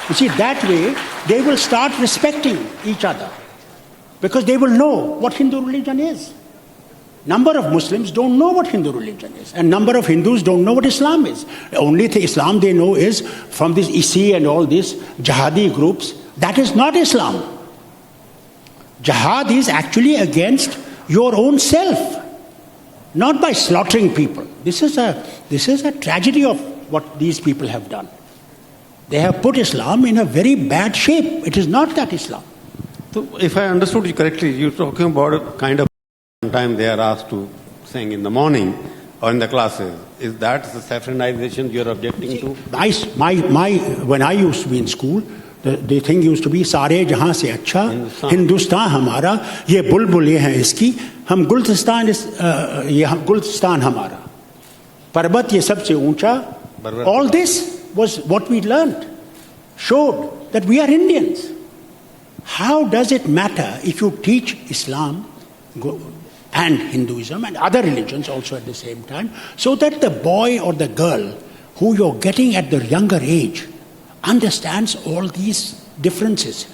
You see, that way they will start respecting each other, because they will know what Hindu religion is. Number of Muslims don't know what Hindu religion is, and number of Hindus don't know what Islam is. The only thing Islam they know is from this ISI and all these jihadi groups. That is not Islam. Jihad is actually against your own self, not by slaughtering people. This is a tragedy of what these people have done. They have put Islam in a very bad shape. It is not that Islam. So if I understood you correctly, you're talking about a kind of time they are asked to sing in the morning or in the classes. Is that the saffronization you're objecting to? When I used to be in school, the thing used to be सारे जहाँ से अच्छा हिंदुस्तान हमारा ये बुलबुल ये है इसकी हम गुलस्तान हमारा पर्वत ये सबसे ऊंचा. All this was what we learned, showed that we are Indians. How does it matter if you teach Islam and Hinduism and other religions also at the same time, so that the boy or the girl who you're getting at the younger age understands all these differences?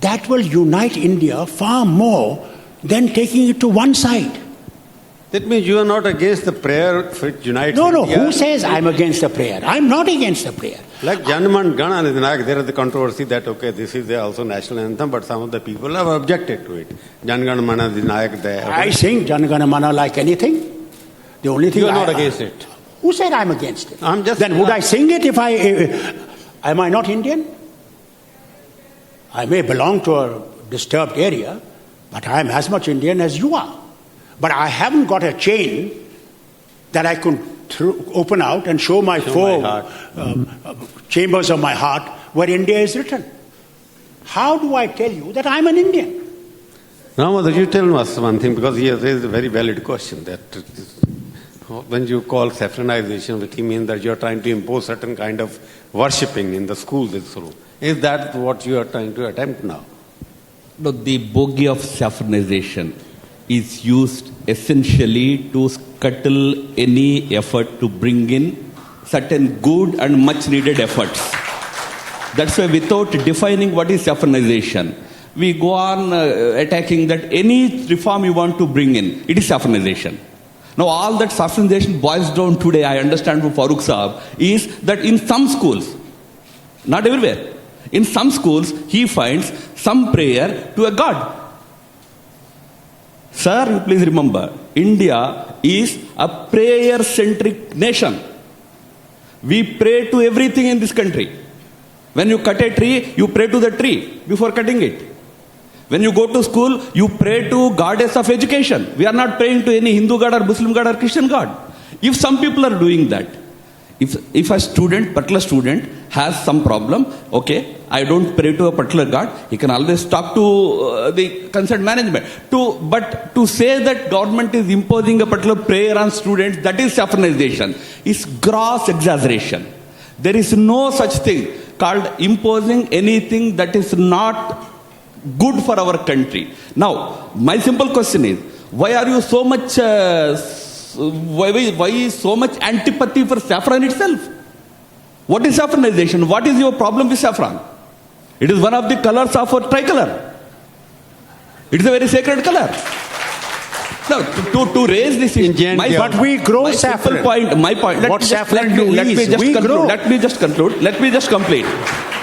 That will unite India far more than taking it to one side. That means you are not against the prayer which unites No, India. who says I'm against the prayer? I'm not against the prayer. Like Janaman Gana Adinayak, there is the controversy that, okay, this is also national anthem, but some of the people have objected to it. Janagana Mana Adinayak there. I sing Janagana Mana like anything. The only thing you are not against it. Who said I'm against it? I'm just. Then would I sing it if am I not Indian? I may belong to a disturbed area, but I am as much Indian as you are. But I haven't got a chain that I could open out and show my chambers of my heart where India is written. How do I tell you that I'm an Indian? Now, Madhav, you tell us one thing, because he has raised a very valid question, that when you call saffronization, which means that you are trying to impose certain kind of worshipping in the schools. Is that what you are trying to attempt now? No, the bogey of saffronization is used essentially to scuttle any effort to bring in certain good and much needed efforts. That's why without defining what is saffronization, we go on attacking that any reform you want to bring in, it is saffronization. Now, all that saffronization boils down today, I understand from Farooq Saab, is that in some schools, not everywhere, in some schools, he finds some prayer to a god. Sir, you please remember, India is a prayer-centric nation. We pray to everything in this country. When you cut a tree, you pray to the tree before cutting it. When you go to school, you pray to goddess of education. We are not praying to any Hindu god or Muslim god or Christian god. If some people are doing that, if a student, particular student, has some problem, okay, I don't pray to a particular god, he can always talk to the concerned management. But to say that government is imposing a particular prayer on students, that is saffronization, is gross exaggeration. There is no such thing called imposing anything that is not good for our country. Now, my simple question is, why are you so much, why so much antipathy for saffron itself? What is saffronization? What is your problem with saffron? It is one of the colors of our tricolor. It is a very sacred color. Now, to raise this issue, but we grow saffron. My point. What saffron do let me just conclude. Let me just conclude. Let me just complete.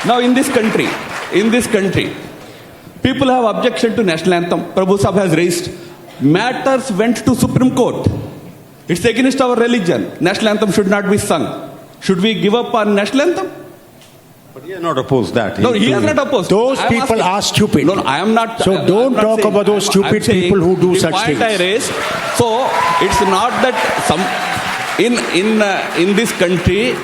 Now, in this country, people have objection to national anthem. Prabhu Sahab has raised. Matters went to Supreme Court. It's against our religion. National anthem should not be sung. Should we give up our national anthem? But he has not opposed that. No, he has not opposed. Those people are stupid. No, I am not. So don't talk about those stupid people who do such things. The point I raised. So it's not that in this country,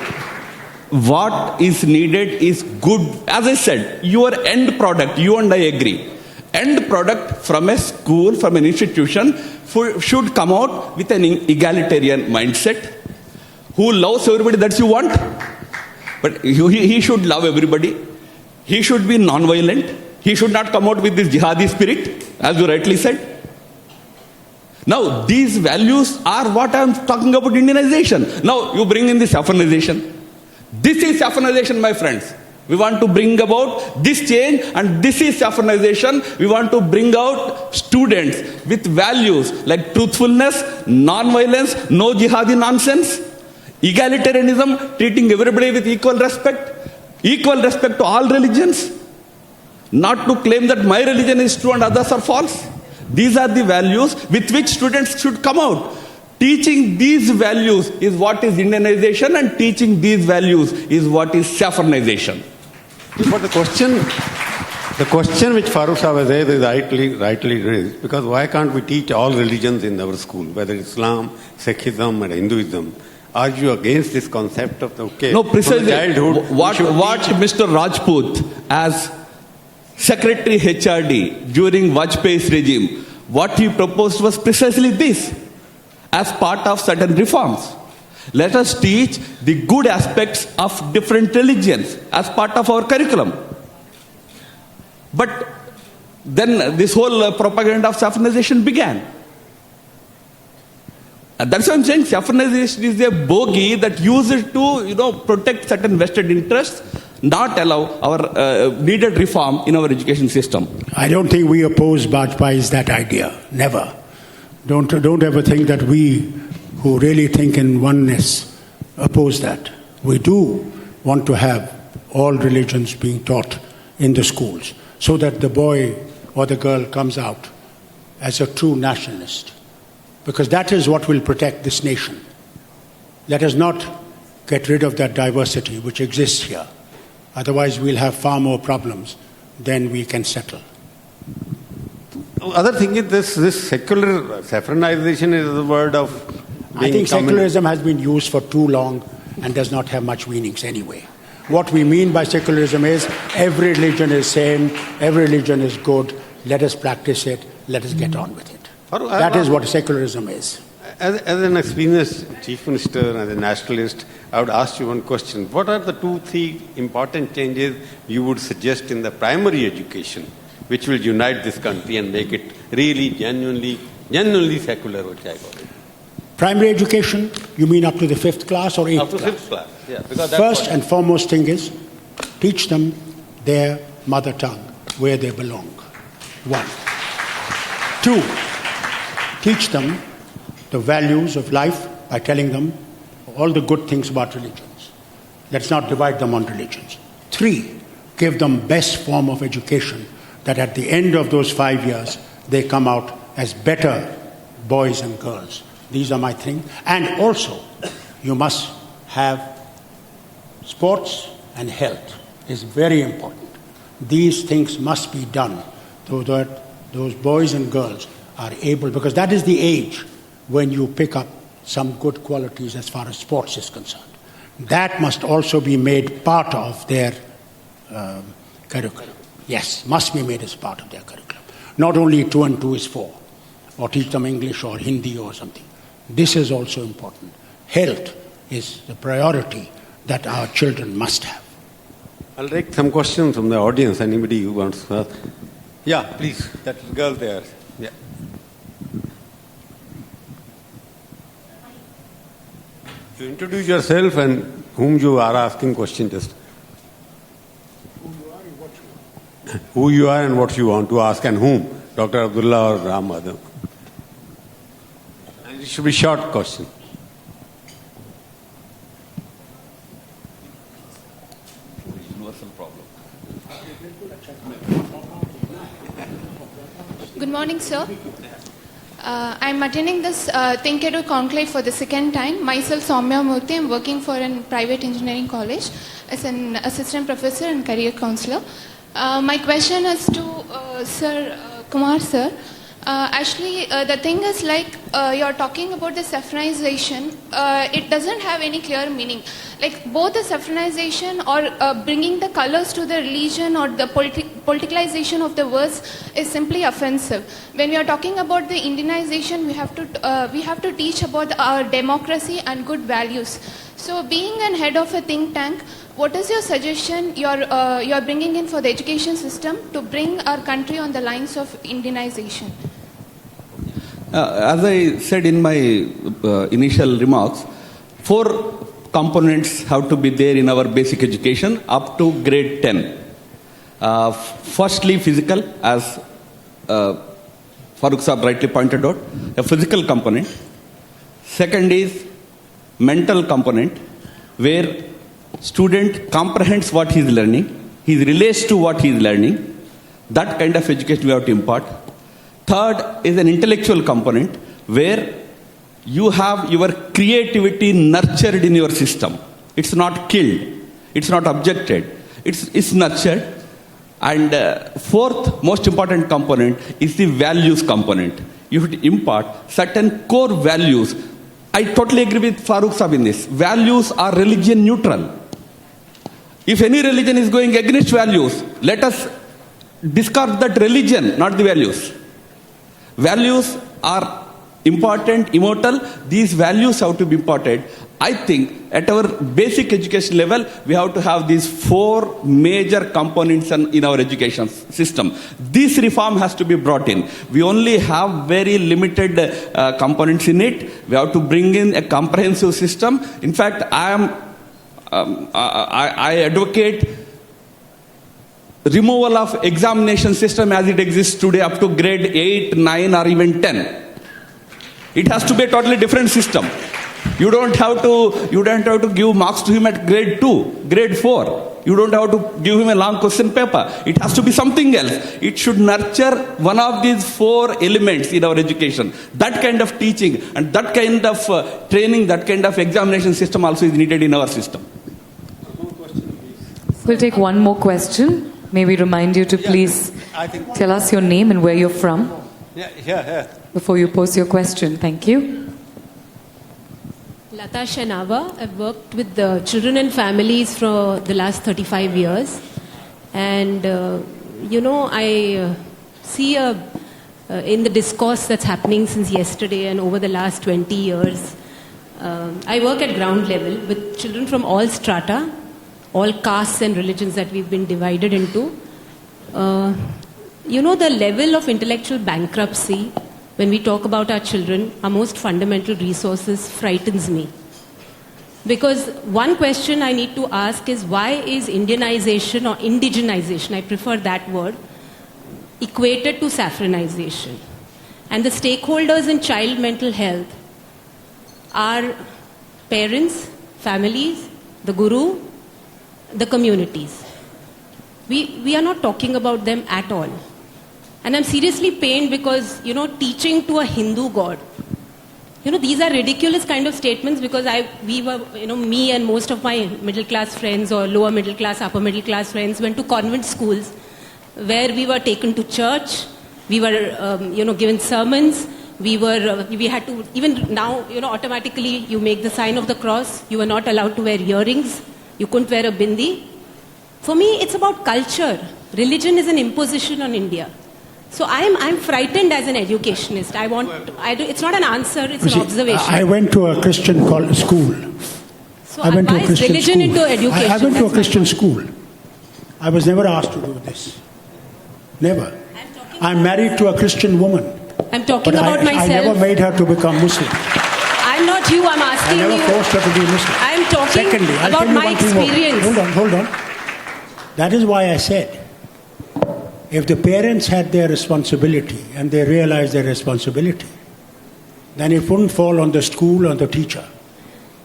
what is needed is good. As I said, your end product, you and I agree. End product from a school, from an institution, should come out with an egalitarian mindset. Who loves everybody, that's you want. But he should love everybody. He should be non-violent. He should not come out with this jihadi spirit, as you rightly said. Now, these values are what I am talking about, Indianization. Now, you bring in the saffronization. This is saffronization, my friends. We want to bring about this change, and this is saffronization. We want to bring out students with values like truthfulness, non-violence, no jihadi nonsense, egalitarianism, treating everybody with equal respect to all religions, not to claim that my religion is true and others are false. These are the values with which students should come out. Teaching these values is what is Indianization, and teaching these values is what is saffronization. But the question which Farooq Sahab has raised is rightly raised, because why can't we teach all religions in our school, whether Islam, Sikhism or Hinduism? Are you against this concept of No, precisely. What Mr. Rajput, as Secretary HRD during Vajpayee's regime, what he proposed was precisely this, as part of certain reforms. Let us teach the good aspects of different religions as part of our curriculum. But then this whole propaganda of saffronization began. And that's why I'm saying saffronization is a bogey that uses to protect certain vested interests, not allow our needed reform in our education system. I don't think we oppose Vajpayee's that idea. Never. Don't ever think that we who really think in oneness oppose that. We do want to have all religions being taught in the schools so that the boy or the girl comes out as a true nationalist. Because that is what will protect this nation. Let us not get rid of that diversity which exists here. Otherwise we'll have far more problems than we can settle. Other thing is this secular saffronization is the word of I think secularism has been used for too long and does not have much meanings anyway. What we mean by secularism is every religion is same, every religion is good, let us practice it, let us get on with it. That is what secularism is. As an experienced chief minister and a nationalist, I would ask you one question. What are the 2-3 important changes you would suggest in the primary education which will unite this country and make it really genuinely secular, which I call it? Primary education, you mean up to the 5th class or 8th class? Up to 5th class, yeah. Because first and foremost thing is, teach them their mother tongue, where they belong. 1. 2, teach them the values of life by telling them all the good things about religions. Let's not divide them on religions. 3, give them best form of education, that at the end of those 5 years, they come out as better boys and girls. These are my things. And also, you must have sports and health. It's very important. These things must be done so that those boys and girls are able, because that is the age when you pick up some good qualities as far as sports is concerned. That must also be made part of their curriculum. Yes, must be made as part of their curriculum. Not only 2 and 2 is 4, or teach them English or Hindi or something. This is also important. Health is the priority that our children must have. I'll take some questions from the audience. Anybody who wants to ask? Yeah, please. That girl there. Yeah. You introduce yourself and whom you are asking question just. Who you are and what you want to ask and whom. Dr. Abdullah or Madhav. And it should be short question. Universal problem. Good morning, sir. I'm attending this ThinkEDU conclave for the second time. Myself, Soumya Murthy. I'm working for a private engineering college as an assistant professor and career counselor. My question is to Sir Kumar, sir. Actually, the thing is like you're talking about the saffronization. It doesn't have any clear meaning. Like both the saffronization or bringing the colors to the religion or the politicalization of the words is simply offensive. When we are talking about the Indianization, we have to teach about our democracy and good values. So, being an head of a think tank, what is your suggestion you're bringing in for the education system to bring our country on the lines of Indianization? As I said in my initial remarks, 4 components have to be there in our basic education up to grade 10. Firstly, physical, as Farooq Sahab rightly pointed out, a physical component. Second is mental component, where student comprehends what he is learning, he relates to what he is learning. That kind of education we have to impart. Third is an intellectual component, where you have your creativity nurtured in your system. It's not killed, it's not objected, it's nurtured. And fourth most important component is the values component. You have to impart certain core values. I totally agree with Farooq Sahab in this. Values are religion neutral. If any religion is going against values, let us discard that religion, not the values. Values are important, immortal. These values have to be imparted. I think at our basic education level, we have to have these 4 major components in our education system. This reform has to be brought in. We only have very limited components in it. We have to bring in a comprehensive system. In fact, I advocate removal of examination system as it exists today up to grade 8, 9 or even 10. It has to be a totally different system. You don't have to give marks to him at grade 2, grade 4. You don't have to give him a long question paper. It has to be something else. It should nurture one of these 4 elements in our education. That kind of teaching and that kind of training, that kind of examination system also is needed in our system. We'll take one more question. May we remind you to please tell us your name and where you're from before you pose your question. Thank you. Lata Shanava. I've worked with the children and families for the last 35 years. And, I see in the discourse that's happening since yesterday and over the last 20 years, I work at ground level with children from all strata, all castes and religions that we've been divided into. The level of intellectual bankruptcy when we talk about our children, our most fundamental resources, frightens me. Because one question I need to ask is, why is Indianization or indigenization, I prefer that word, equated to saffronization? And the stakeholders in child mental health are parents, families, the guru, the communities. We are not talking about them at all. And I'm seriously pained because, teaching to a Hindu god, these are ridiculous kind of statements because me and most of my middle class friends or lower middle class, upper middle class friends went to convent schools where we were taken to church, we were, given sermons, we had to, even now, automatically you make the sign of the cross, you were not allowed to wear earrings, you couldn't wear a bindi. For me, it's about culture. Religion is an imposition on India. So I'm frightened as an educationist. It's not an answer, it's an observation. I went to a Christian school. So I went to a Christian religion school. Into education. I went to a Christian school. I was never asked to do this. Never. I'm married to a Christian woman. I'm talking about myself. I never made her to become Muslim. I'm not you, I'm asking you. I never forced her to be Muslim. I'm talking Secondly, about my experience. Hold on. That is why I said, if the parents had their responsibility and they realized their responsibility, then it wouldn't fall on the school or the teacher.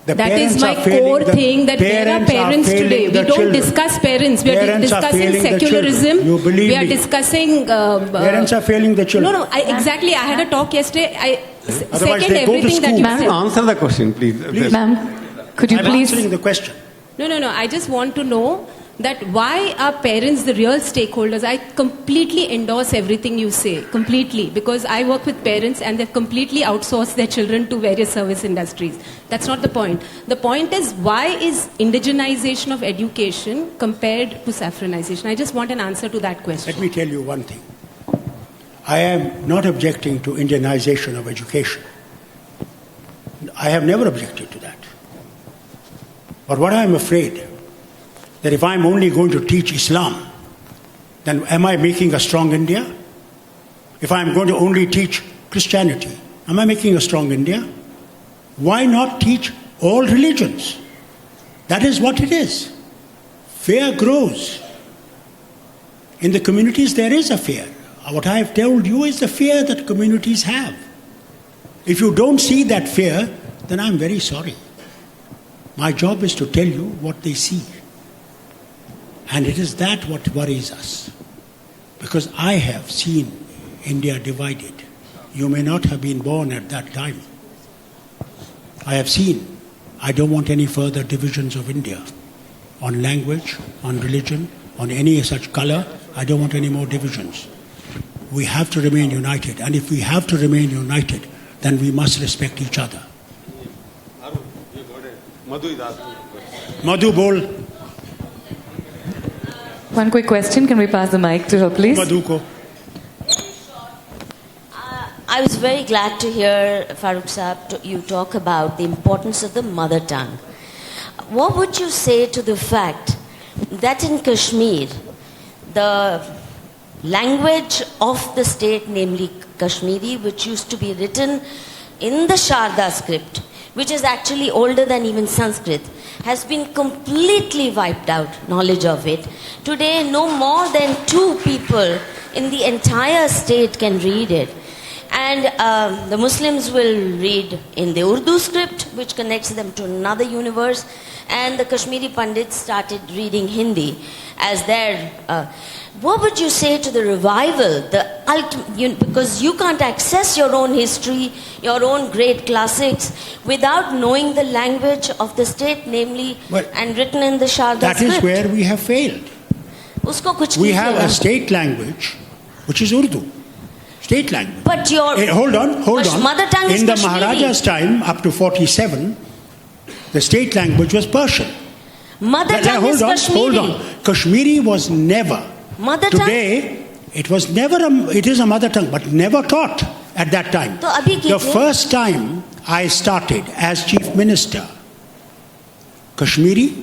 That is my core thing, that there are parents today. We don't discuss parents. We are discussing secularism. We are discussing... parents are failing the children. No, exactly. I had a talk yesterday. I second they go to everything that school. you said. Answer the question, please. Ma'am, could you I'm please... answering the question. No. I just want to know that why are parents the real stakeholders? I completely endorse everything you say, completely, because I work with parents and they've completely outsourced their children to various service industries. That's not the point. The point is, why is indigenization of education compared to saffronization? I just want an answer to that question. Let me tell you one thing. I am not objecting to Indianization of education. I have never objected to that. But what I am afraid, that if I'm only going to teach Islam, then am I making a strong India? If I'm going to only teach Christianity, am I making a strong India? Why not teach all religions? That is what it is. Fear grows. In the communities there is a fear. What I have told you is the fear that communities have. If you don't see that fear, then I'm very sorry. My job is to tell you what they see. And it is that what worries us. Because I have seen India divided. You may not have been born at that time. I have seen. I don't want any further divisions of India. On language, on religion, on any such color, I don't want any more divisions. We have to remain united. And if we have to remain united, then we must respect each other. Madhu bol. One quick question. Can we pass the mic to her, please? Madhu ko. I was very glad to hear, Farooq Saab, you talk about the importance of the mother tongue. What would you say to the fact that in Kashmir, the language of the state, namely Kashmiri, which used to be written in the Sharda script, which is actually older than even Sanskrit, has been completely wiped out, knowledge of it. Today, no more than 2 people in the entire state can read it. And the Muslims will read in the Urdu script, which connects them to another universe. And the Kashmiri Pandits started reading Hindi as their... what would you say to the revival? Because you can't access your own history, your own great classics, without knowing the language of the state, namely, and written in the Sharda that script. That is where we have failed. We have a state language, which is Urdu. State language. But your... hold on. Mother tongue is in the Kashmiri. Maharaja's time, up to 47, the state language was Persian. Mother tongue is Kashmiri. Hold on. Kashmiri was never... Mother tongue? Today, it is a mother tongue, but never taught at that time. The first time I started as chief minister, Kashmiri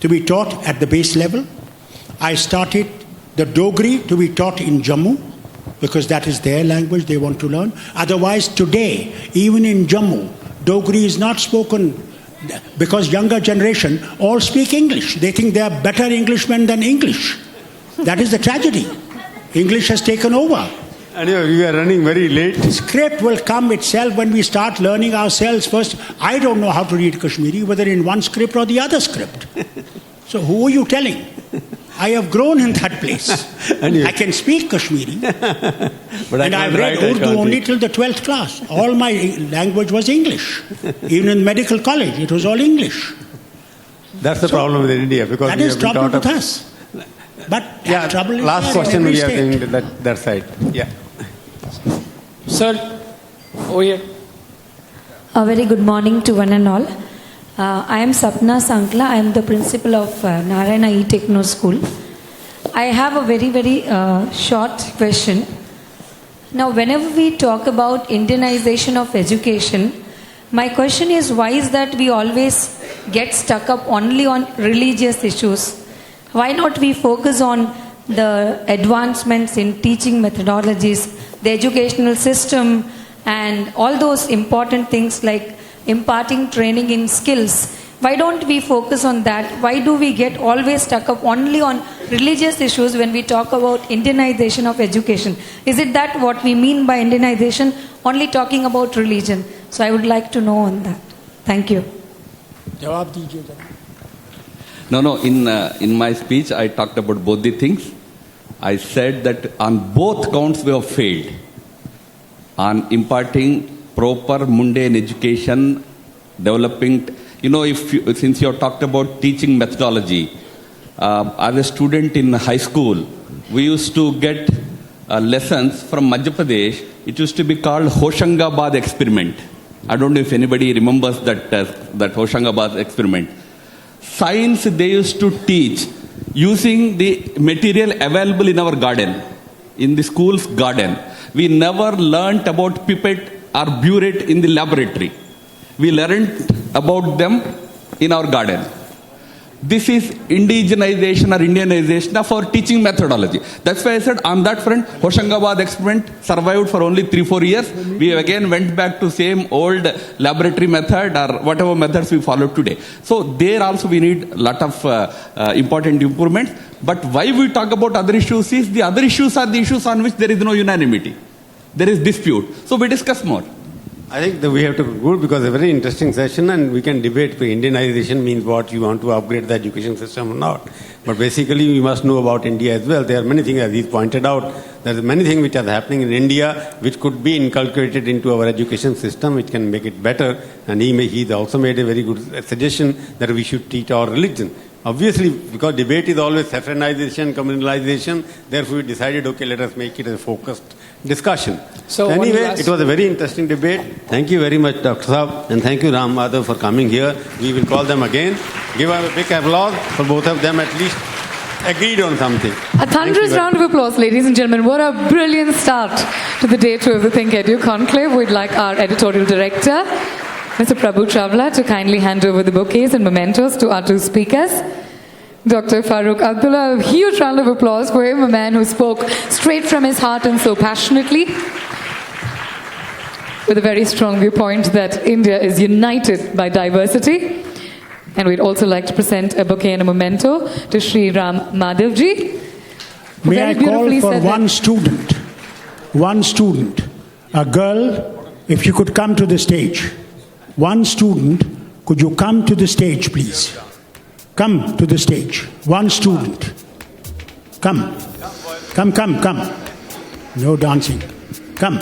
to be taught at the base level. I started the Dogri to be taught in Jammu, because that is their language they want to learn. Otherwise, today, even in Jammu, Dogri is not spoken, because younger generation all speak English. They think they are better Englishmen than English. That is the tragedy. English has taken over. Anyway, we are running very late. Script will come itself when we start learning ourselves first. I don't know how to read Kashmiri, whether in one script or the other script. So who are you telling? I have grown in that place. I can speak Kashmiri. And I've read Urdu only till the 12th class. All my language was English. Even in medical college, it was all English. That's the problem with India. Because that is trouble with us. But trouble is last question we are going to that side. Yeah. Sir, over here. A very good morning to one and all. I am Sapna Sankla. I am the principal of Narayana E-Techno School. I have a very, very short question. Now, whenever we talk about Indianization of education, my question is, why is that we always get stuck up only on religious issues? Why not we focus on the advancements in teaching methodologies, the educational system, and all those important things like imparting training in skills? Why don't we focus on that? Why do we get always stuck up only on religious issues when we talk about Indianization of education? Is it that what we mean by Indianization, only talking about religion? So I would like to know on that. Thank you. Jawab dijiye. No. In my speech, I talked about both the things. I said that on both counts we have failed. On imparting proper mundane education, developing, since you have talked about teaching methodology, as a student in high school, we used to get lessons from Madhya Pradesh. It used to be called Hoshangabad experiment. I don't know if anybody remembers that Hoshangabad experiment. Science they used to teach using the material available in our garden, in the school's garden. We never learnt about pipette or burette in the laboratory. We learnt about them in our garden. This is indigenization or Indianization of our teaching methodology. That's why I said on that front, Hoshangabad experiment survived for only 3-4 years. We again went back to same old laboratory method or whatever methods we follow today. So there also we need a lot of important improvements. But why we talk about other issues is the other issues are the issues on which there is no unanimity. There is dispute. So we discuss more. I think that we have to conclude because it's a very interesting session and we can debate if Indianization means what you want to upgrade the education system or not. But basically we must know about India as well. There are many things, as he pointed out, there are many things which are happening in India which could be inculcated into our education system which can make it better. And he also made a very good suggestion that we should teach our religion. Obviously, because debate is always saffronization, communalization, therefore we decided, okay, let us make it a focused discussion. So anyway, it was a very interesting debate. Thank you very much, Dr. Saab, and thank you, Ram Madhav, for coming here. We will call them again. Give them a big applause for both of them at least agreed on something. A thunderous round of applause, ladies and gentlemen. What a brilliant start to the day two of the ThinkEDU conclave. We'd like our editorial director, Mr. Prabhu Chawla, to kindly hand over the bouquets and mementos to our two speakers. Dr. Farooq Abdullah, a huge round of applause for him, a man who spoke straight from his heart and so passionately, with a very strong viewpoint that India is united by diversity. And we'd also like to present a bouquet and a memento to Shri Ram Madhav ji. May I call for one student, a girl, if you could come to the stage. One student, could you come to the stage, please? Come to the stage. One student. Come. Come. No dancing. Come.